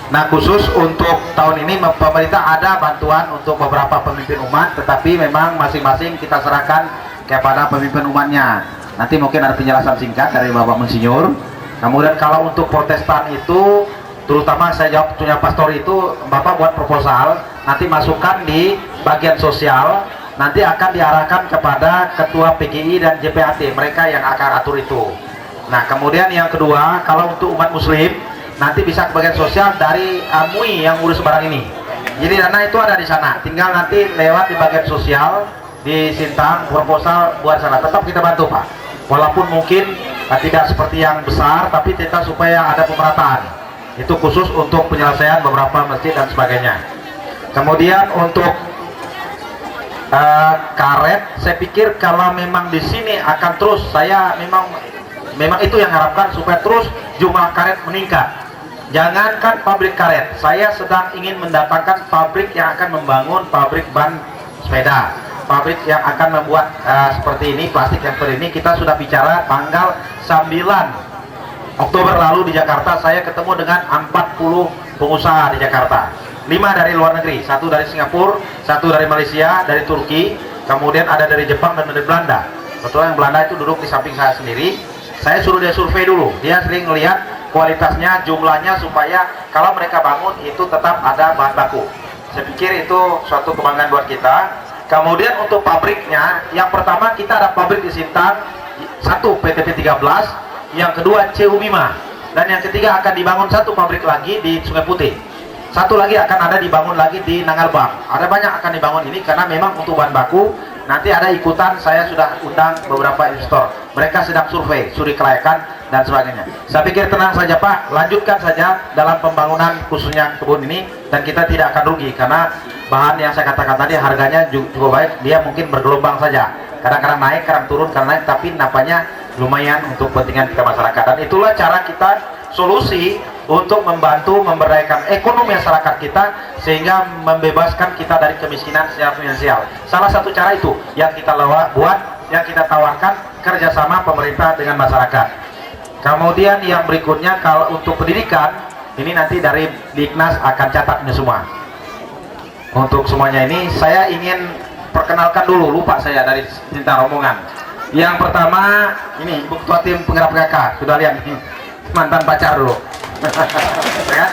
S1: Nah, khusus untuk tahun ini pemerintah ada bantuan untuk beberapa pemimpin umat, tetapi memang masing-masing kita serahkan kepada pemimpin umatnya. Nanti mungkin ada penjelasan singkat dari Bapak Monsinyur. Kemudian kalau untuk Protestan itu, terutama saya jawab punya pastor itu, Bapak buat proposal, nanti masukkan di bagian sosial, nanti akan diarahkan kepada Ketua PGI dan JPAT, mereka yang akan atur itu. Nah, kemudian yang kedua, kalau untuk umat Muslim, nanti bisa ke bagian sosial dari MUI yang urus barang ini. Jadi dana itu ada di sana, tinggal nanti lewat di bagian sosial di Sintang, proposal buat sana. Tetap kita bantu Pak, walaupun mungkin tidak seperti yang besar, tapi kita supaya ada pemerataan. Itu khusus untuk penyelesaian beberapa masjid dan sebagainya. Kemudian untuk karet, saya pikir kalau memang di sini akan terus, saya memang itu yang harapkan supaya terus jumlah karet meningkat. Jangankan pabrik karet, saya sedang ingin mendatangkan pabrik yang akan membangun pabrik ban sepeda, pabrik yang akan membuat seperti ini, plastik yang seperti ini. Kita sudah bicara tanggal 9 Oktober lalu di Jakarta, saya ketemu dengan 40 pengusaha di Jakarta, 5 dari luar negeri, 1 dari Singapura, 1 dari Malaysia, dari Turki, kemudian ada dari Jepang dan dari Belanda. Kebetulan yang Belanda itu duduk di samping saya sendiri. Saya suruh dia survei dulu, dia sering melihat kualitasnya, jumlahnya, supaya kalau mereka bangun itu tetap ada bahan baku. Saya pikir itu suatu kebanggaan buat kita. Kemudian untuk pabriknya, yang pertama kita ada pabrik di Sintang, 1 PTP 13, yang kedua CU Bima, dan yang ketiga akan dibangun 1 pabrik lagi di Sungai Putih. 1 lagi akan ada dibangun lagi di Nangalbang. Ada banyak akan dibangun ini karena memang untuk bahan baku. Nanti ada ikutan, saya sudah undang beberapa investor. Mereka sedang survei, studi kelayakan dan sebagainya. Saya pikir tenang saja Pak, lanjutkan saja dalam pembangunan khususnya kebun ini, dan kita tidak akan rugi karena bahan yang saya katakan tadi harganya cukup baik. Dia mungkin bergelombang saja, kadang-kadang naik, kadang turun, karena naik, tapi nampaknya lumayan untuk kepentingan kita masyarakat. Dan itulah cara kita solusi untuk membantu memberdayakan ekonomi masyarakat kita, sehingga membebaskan kita dari kemiskinan secara finansial. Salah satu cara itu yang kita buat, yang kita tawarkan, kerjasama pemerintah dengan masyarakat. Kemudian yang berikutnya, kalau untuk pendidikan, ini nanti dari Diknas akan catat ini semua. Untuk semuanya ini saya ingin perkenalkan dulu, lupa saya dari Sintang rombongan. Yang pertama ini Ibu Ketua Tim Penggerak PKK, sudah lihat ini mantan pacar dulu. Ya,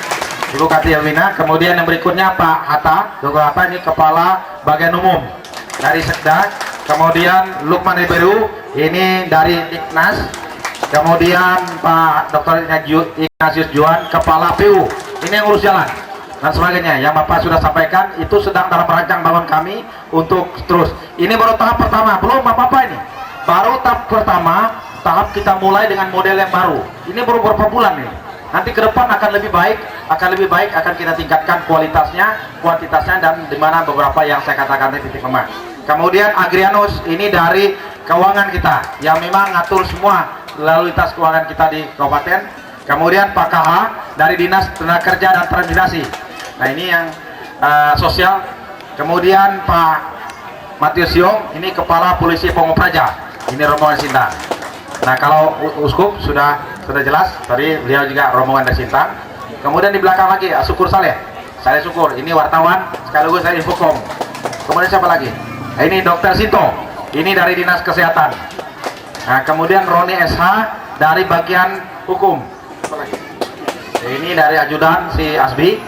S1: Ibu Kati Elvina. Kemudian yang berikutnya Pak Hatta, Dr. Hatta, ini Kepala Bagian Umum dari Sekda. Kemudian Lukman Riberu, ini dari Diknas. Kemudian Pak Dr. Ignatius Juan, Kepala PU, ini yang urus jalan dan sebagainya. Yang Bapak sudah sampaikan itu sedang dalam rancang bangun kami untuk terus. Ini baru tahap pertama, belum apa-apa ini. Baru tahap pertama, tahap kita mulai dengan model yang baru. Ini baru beberapa bulan nih. Nanti ke depan akan lebih baik, akan kita tingkatkan kualitasnya, kuantitasnya, dan dimana beberapa yang saya katakan tadi titik lemah. Kemudian Agrianus, ini dari keuangan kita, yang memang ngatur semua lalu lintas keuangan kita di kabupaten. Kemudian Pak KH dari Dinas Tenaga Kerja dan Transmigrasi. Nah ini yang sosial. Kemudian Pak Matius Yong, ini Kepala Polisi Pamung Praja. Ini rombongan Sintang. Nah kalau Uskup sudah jelas, tadi beliau juga rombongan dari Sintang. Kemudian di belakang lagi Syukur Saleh Syukur, ini wartawan sekaligus dari Infokom. Kemudian siapa lagi? Nah, ini Dr. Sinto, ini dari Dinas Kesehatan. Nah kemudian Roni SH dari bagian hukum. Ini dari ajudan si Asbi.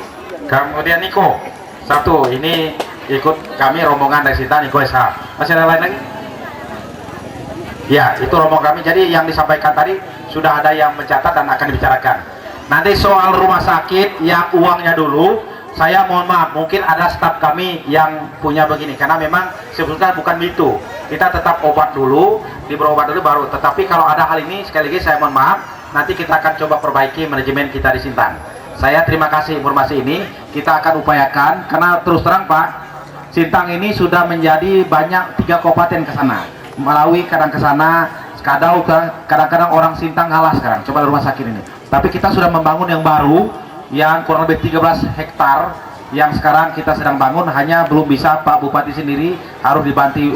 S1: Kemudian Niko satu, ini ikut kami rombongan dari Sintang, Niko SH. Masih ada lain lagi? Ya, itu rombongan kami. Jadi yang disampaikan tadi sudah ada yang mencatat dan akan dibicarakan. Nanti soal rumah sakit yang uangnya dulu, saya mohon maaf, mungkin ada staf kami yang punya begini, karena memang sebetulnya bukan itu. Kita tetap obat dulu, diberi obat dulu baru. Tetapi kalau ada hal ini, sekali lagi saya mohon maaf, nanti kita akan coba perbaiki manajemen kita di Sintang. Saya terima kasih informasi ini, kita akan upayakan, karena terus terang Pak, Sintang ini sudah menjadi banyak 3 kabupaten ke sana. Malawi kadang ke sana, Skadau, kadang-kadang orang Sintang kalah sekarang coba rumah sakit ini. Tapi kita sudah membangun yang baru, yang kurang lebih 13 hektar, yang sekarang kita sedang bangun. Hanya belum bisa Pak Bupati sendiri, harus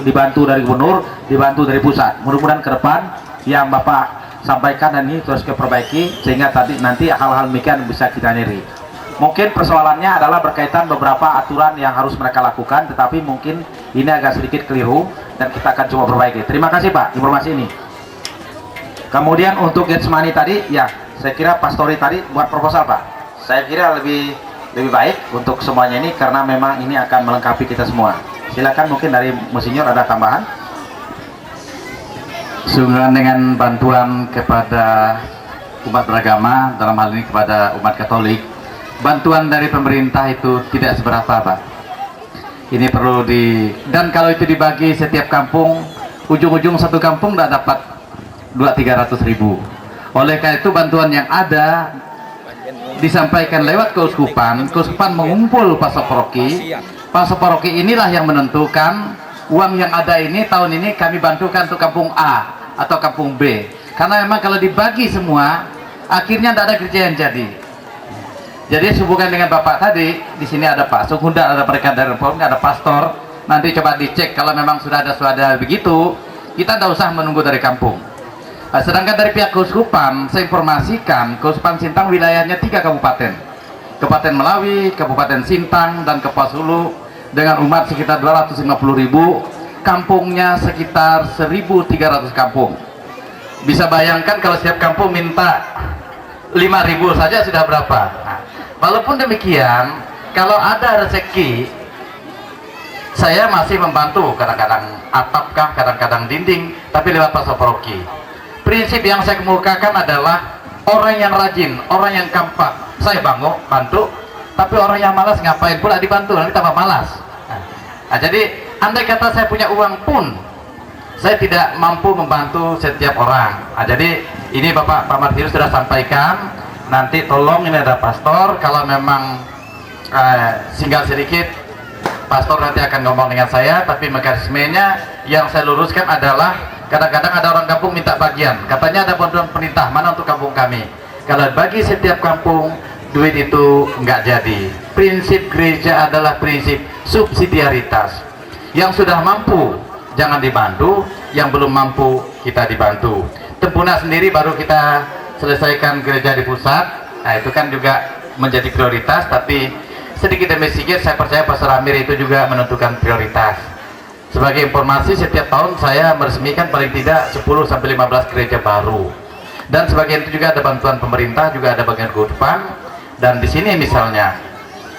S1: dibantu dari gubernur, dibantu dari pusat. Mudah-mudahan ke depan yang Bapak sampaikan dan ini terus diperbaiki, sehingga nanti hal-hal demikian bisa kita niri. Mungkin persoalannya adalah berkaitan beberapa aturan yang harus mereka lakukan, tetapi mungkin ini agak sedikit keliru dan kita akan coba perbaiki. Terima kasih Pak informasi ini. Kemudian untuk Getsmani tadi, ya saya kira Pastori tadi buat proposal Pak. Saya kira lebih baik untuk semuanya ini karena memang ini akan melengkapi kita semua. Silakan mungkin dari Monsinyur ada tambahan.
S2: Sehubungan dengan bantuan kepada umat beragama, dalam hal ini kepada umat Katolik, bantuan dari pemerintah itu tidak seberapa Pak. Ini perlu dan kalau itu dibagi setiap kampung, ujung-ujung satu kampung tidak dapat 200-300 ribu. Oleh karena itu bantuan yang ada disampaikan lewat keuskupan mengumpul pasoproki. Pasoproki inilah yang menentukan uang yang ada ini tahun ini kami bantukan untuk kampung A atau kampung B. Karena memang kalau dibagi semua, akhirnya tidak ada kerja yang jadi. Jadi sehubungan dengan Bapak tadi, di sini ada Pak Sukunda, ada mereka dari Reform, ada pastor. Nanti coba dicek kalau memang sudah ada begitu, kita tidak usah menunggu dari kampung. Nah, sedangkan dari pihak keuskupan, saya informasikan Keuskupan Sintang wilayahnya 3 kabupaten. Kabupaten Melawi, Kabupaten Sintang, dan Kapuas Hulu dengan umat sekitar 250 ribu, kampungnya sekitar 1.300 kampung. Bisa bayangkan kalau setiap kampung minta 5.000 saja sudah berapa. Nah, walaupun demikian, kalau ada rezeki, saya masih membantu, kadang-kadang atap kah, kadang-kadang dinding, tapi lewat pasoproki. Prinsip yang saya kemukakan adalah orang yang rajin, orang yang kompak, saya bantu, tapi orang yang malas ngapain pula dibantu, nanti tambah malas. Nah, jadi andai kata saya punya uang pun, saya tidak mampu membantu setiap orang. Nah, jadi ini Pak Martinus sudah sampaikan, nanti tolong ini ada pastor, kalau memang singgah sedikit, pastor nanti akan ngomong dengan saya, tapi mekanismenya yang saya luruskan adalah kadang-kadang ada orang kampung minta bagian, katanya ada bantuan pemerintah, mana untuk kampung kami. Kalau bagi setiap kampung, duit itu nggak jadi. Prinsip gereja adalah prinsip subsidiaritas. Yang sudah mampu jangan dibantu, yang belum mampu kita dibantu. Tempuna sendiri baru kita selesaikan gereja di pusat, nah itu kan juga menjadi prioritas, tapi sedikit demi sedikit saya percaya Pastor Amir itu juga menentukan prioritas. Sebagai informasi, setiap tahun saya meresmikan paling tidak 10-15 gereja baru, dan sebagian itu juga ada bantuan pemerintah, juga ada bagian keuskupan. Dan di sini misalnya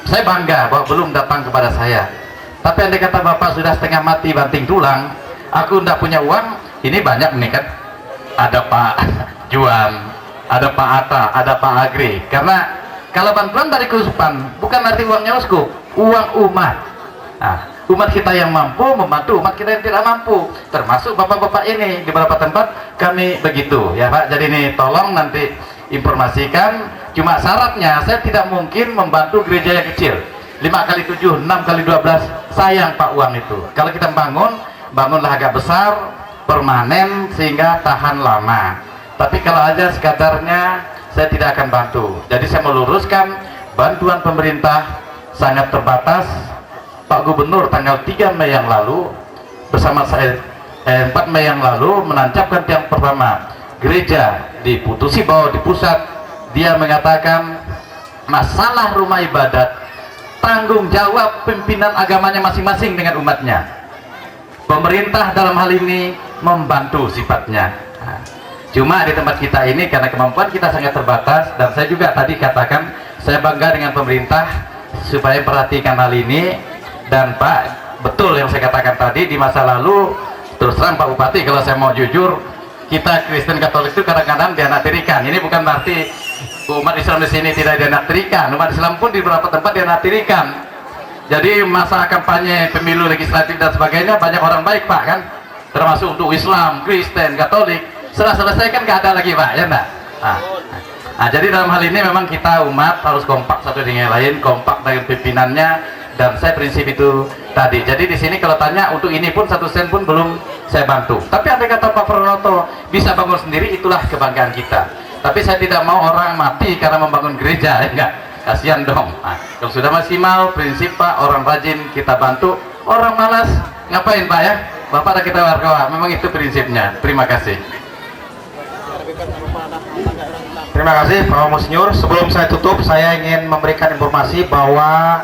S2: saya bangga bahwa belum datang kepada saya, tapi andai kata Bapak sudah setengah mati banting tulang, aku tidak punya uang, ini banyak nih kan, ada Pak Juan, ada Pak Atta, ada Pak Agri. Karena kalau bantuan dari keuskupan bukan arti uangnya uskup, uang umat. Nah, umat kita yang mampu membantu umat kita yang tidak mampu, termasuk bapak-bapak ini. Di beberapa tempat kami begitu ya Pak. Jadi ini tolong nanti informasikan, cuma syaratnya saya tidak mungkin membantu gereja yang kecil 5x7, 6x12, sayang Pak uang itu. Kalau kita bangunlah agak besar, permanen, sehingga tahan lama. Tapi kalau aja sekadarnya, saya tidak akan bantu. Jadi saya meluruskan, bantuan pemerintah sangat terbatas. Pak Gubernur tanggal 3 Mei yang lalu bersama saya 4 Mei yang lalu menancapkan tiang pertama gereja diputusi bahwa di pusat, dia mengatakan masalah rumah ibadat tanggung jawab pimpinan agamanya masing-masing dengan umatnya. Pemerintah dalam hal ini membantu sifatnya. Nah, cuma di tempat kita ini karena kemampuan kita sangat terbatas, dan saya juga tadi katakan saya bangga dengan pemerintah supaya perhatikan hal ini. Dan Pak, betul yang saya katakan tadi, di masa lalu terus terang Pak Bupati, kalau saya mau jujur, kita Kristen Katolik itu kadang-kadang dianaktirikan. Ini bukan berarti umat Islam di sini tidak dianaktirikan, umat Islam pun di beberapa tempat dianaktirikan. Jadi masa kampanye pemilu legislatif dan sebagainya banyak orang baik Pak kan, termasuk untuk Islam, Kristen, Katolik. Setelah selesai kan nggak ada lagi Pak, ya enggak? Nah, jadi dalam hal ini memang kita umat harus kompak satu dengan yang lain, kompak dengan pimpinannya. Dan saya prinsip itu tadi. Jadi di sini kalau tanya untuk ini pun 1 sen pun belum saya bantu. Tapi andai kata Pak Pranoto bisa bangun sendiri, itulah kebanggaan kita. Tapi saya tidak mau orang mati karena membangun gereja, ya enggak? Kasihan dong. Nah, kalau sudah maksimal prinsip Pak, orang rajin kita bantu, orang malas ngapain Pak ya? Bapak ada kita warga, memang itu prinsipnya. Terima kasih.
S1: Terima kasih Pak Monsinyur. Sebelum saya tutup, saya ingin memberikan informasi bahwa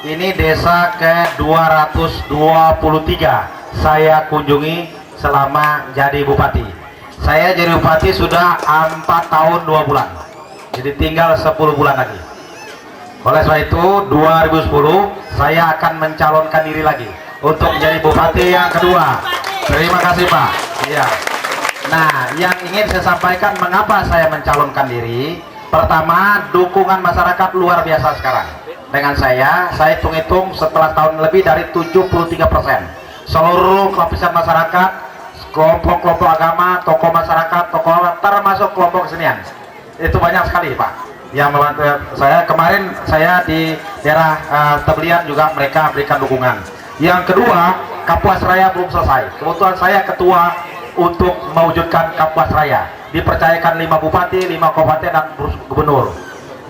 S1: ini desa ke-223 saya kunjungi selama jadi bupati. Saya jadi bupati sudah 4 tahun 2 bulan, jadi tinggal 10 bulan lagi. Oleh sebab itu 2010 saya akan mencalonkan diri lagi untuk menjadi bupati yang kedua. Terima kasih Pak. Iya. Nah, yang ingin saya sampaikan mengapa saya mencalonkan diri. Pertama, dukungan masyarakat luar biasa sekarang. Dengan saya hitung-hitung setelah tahun lebih dari 73%. Seluruh lapisan masyarakat, kelompok-kelompok agama, tokoh masyarakat, tokoh termasuk kelompok kesenian. Itu banyak sekali Pak yang membantu saya. Kemarin saya di daerah Tebelian juga mereka berikan dukungan. Yang kedua, Kapuas Raya belum selesai. Kebetulan saya ketua untuk mewujudkan Kapuas Raya. Dipercayakan 5 bupati, 5 kabupaten dan gubernur.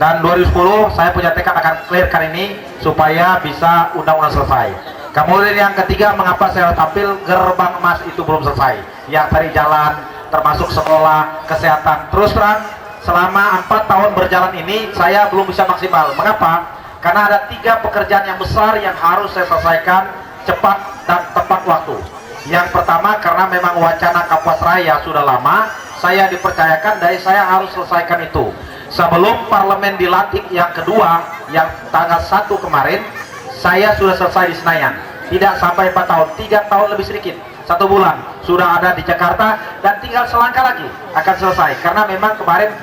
S1: Dan 2010 saya punya tekad akan clearkan ini supaya bisa undang-undang selesai. Kemudian yang ketiga, mengapa saya tampil gerbang emas itu belum selesai. Yang dari jalan, termasuk sekolah, kesehatan. Terus terang, selama 4 tahun berjalan ini saya belum bisa maksimal. Mengapa? Karena ada 3 pekerjaan yang besar yang harus saya selesaikan cepat dan tepat waktu. Yang pertama, karena memang wacana Kapuas Raya sudah lama, saya dipercayakan dari saya harus selesaikan itu sebelum parlemen dilantik. Yang kedua, yang tanggal 1 kemarin saya sudah selesai di Senayan. Tidak sampai 4 tahun, 3 tahun lebih sedikit, 1 bulan sudah ada di Jakarta dan tinggal selangkah lagi akan selesai. Karena memang kemarin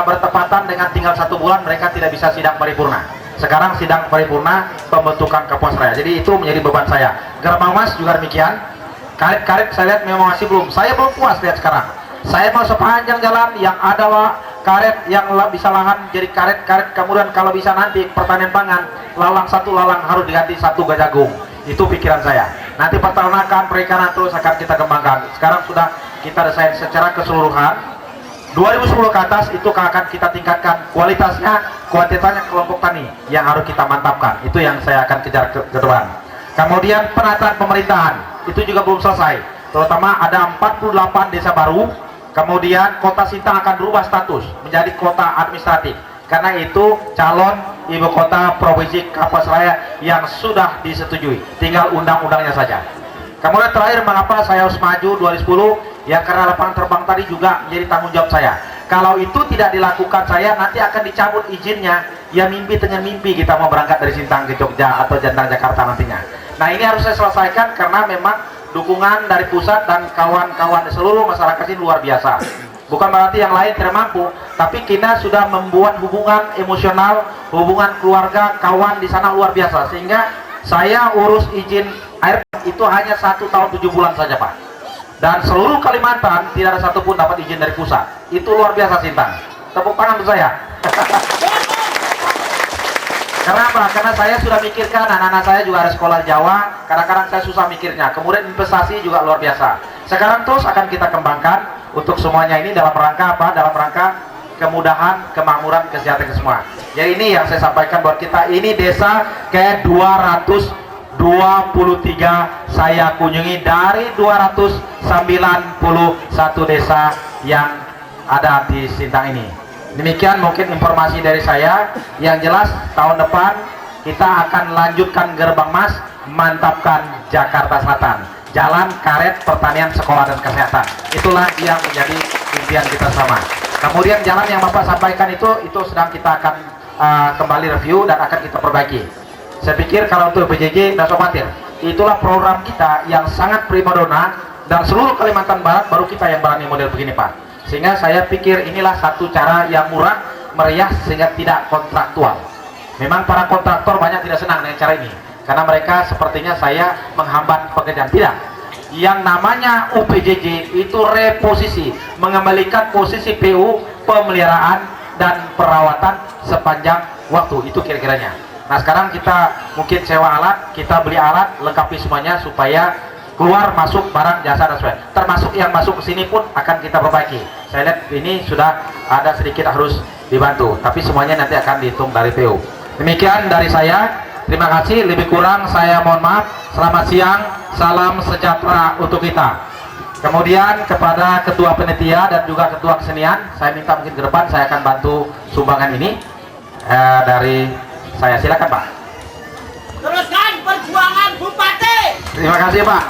S1: bertepatan dengan tinggal 1 bulan mereka tidak bisa sidang paripurna. Sekarang sidang paripurna pembentukan Kapuas Raya. Jadi itu menjadi beban saya. Gerbang Mas juga demikian. Karet-karet saya lihat memang masih belum. Saya belum puas lihat sekarang. Saya mau sepanjang jalan yang ada karet yang bisa lahan jadi karet-karet. Kemudian kalau bisa nanti pertanian pangan, lalang 1 lalang harus diganti 1 jagung. Itu pikiran saya. Nanti peternakan, perikanan terus akan kita kembangkan. Sekarang sudah kita desain secara keseluruhan. 2010 ke atas itu akan kita tingkatkan kualitasnya, kuantitasnya kelompok tani yang harus kita mantapkan. Itu yang saya akan kejar ke depan. Kemudian penataan pemerintahan itu juga belum selesai. Terutama ada 48 desa baru. Kemudian kota Sintang akan berubah status menjadi kota administratif. Karena itu calon ibu kota provinsi Kapuas Raya yang sudah disetujui. Tinggal undang-undangnya saja. Kemudian terakhir, mengapa saya harus maju 2010? Ya karena lapangan terbang tadi juga menjadi tanggung jawab saya. Kalau itu tidak dilakukan saya nanti akan dicabut izinnya. Ya mimpi dengan mimpi kita mau berangkat dari Sintang ke Jogja atau Jantang Jakarta nantinya. Nah ini harus saya selesaikan karena memang dukungan dari pusat dan kawan-kawan seluruh masyarakat ini luar biasa. Bukan berarti yang lain tidak mampu, tapi kita sudah membuat hubungan emosional, hubungan keluarga, kawan di sana luar biasa. Sehingga saya urus izin air itu hanya 1 tahun 7 bulan saja Pak. Dan seluruh Kalimantan tidak ada satupun dapat izin dari pusat. Itu luar biasa Sintang. Tepuk tangan untuk saya. Kenapa? Karena saya sudah mikirkan anak-anak saya juga ada sekolah Jawa. Kadang-kadang saya susah mikirnya. Kemudian investasi juga luar biasa. Sekarang terus akan kita kembangkan untuk semuanya ini dalam rangka apa? Dalam rangka kemudahan, kemakmuran, kesejahteraan semua. Jadi ini yang saya sampaikan buat kita. Ini desa ke-223 saya kunjungi dari 291 desa yang ada di Sintang ini. Demikian mungkin informasi dari saya. Yang jelas tahun depan kita akan lanjutkan Gerbang Mas, mantapkan Jakarta Selatan, jalan, karet, pertanian, sekolah dan kesehatan. Itulah yang menjadi impian kita sama. Kemudian jalan yang Bapak sampaikan itu sedang kita akan kembali review dan akan kita perbaiki. Saya pikir kalau untuk PJJ tidak usah khawatir. Itulah program kita yang sangat primadona dan seluruh Kalimantan Barat baru kita yang berani model begini Pak. Sehingga saya pikir inilah satu cara yang murah, meriah sehingga tidak kontraktual. Memang para kontraktor banyak tidak senang dengan cara ini karena mereka sepertinya saya menghambat pekerjaan. Tidak. Yang namanya UPJJ itu reposisi, mengembalikan posisi PU, pemeliharaan dan perawatan sepanjang waktu. Itu kira-kiranya. Nah sekarang kita mungkin sewa alat, kita beli alat, lengkapi semuanya supaya keluar masuk barang jasa dan sebagainya. Termasuk yang masuk ke sini pun akan kita perbaiki. Saya lihat ini sudah ada sedikit harus dibantu, tapi semuanya nanti akan dihitung dari PU. Demikian dari saya. Terima kasih. Lebih kurang saya mohon maaf. Selamat siang. Salam sejahtera untuk kita. Kemudian kepada ketua panitia dan juga ketua kesenian, saya minta mungkin ke depan saya akan bantu sumbangan ini dari saya. Silakan Pak.
S10: Teruskan perjuangan Bupati.
S1: Terima kasih Pak.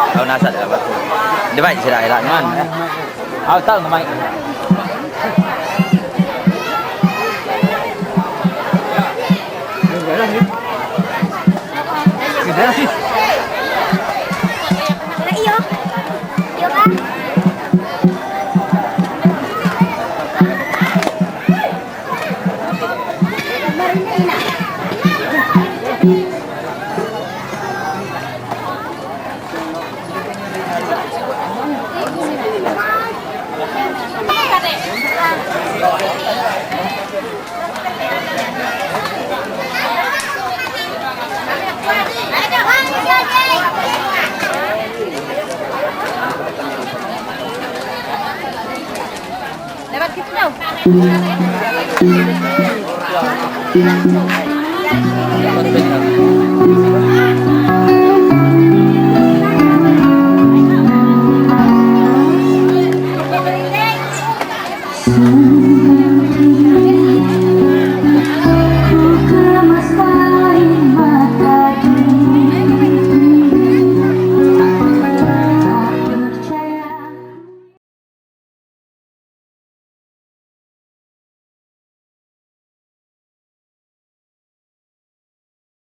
S11: Kau nasat dah batu. Dia baik sudah elak man. Aku tahu ngamai. Sudah sih.
S8: Iyo. Iyo kan? Lewat gitu dong.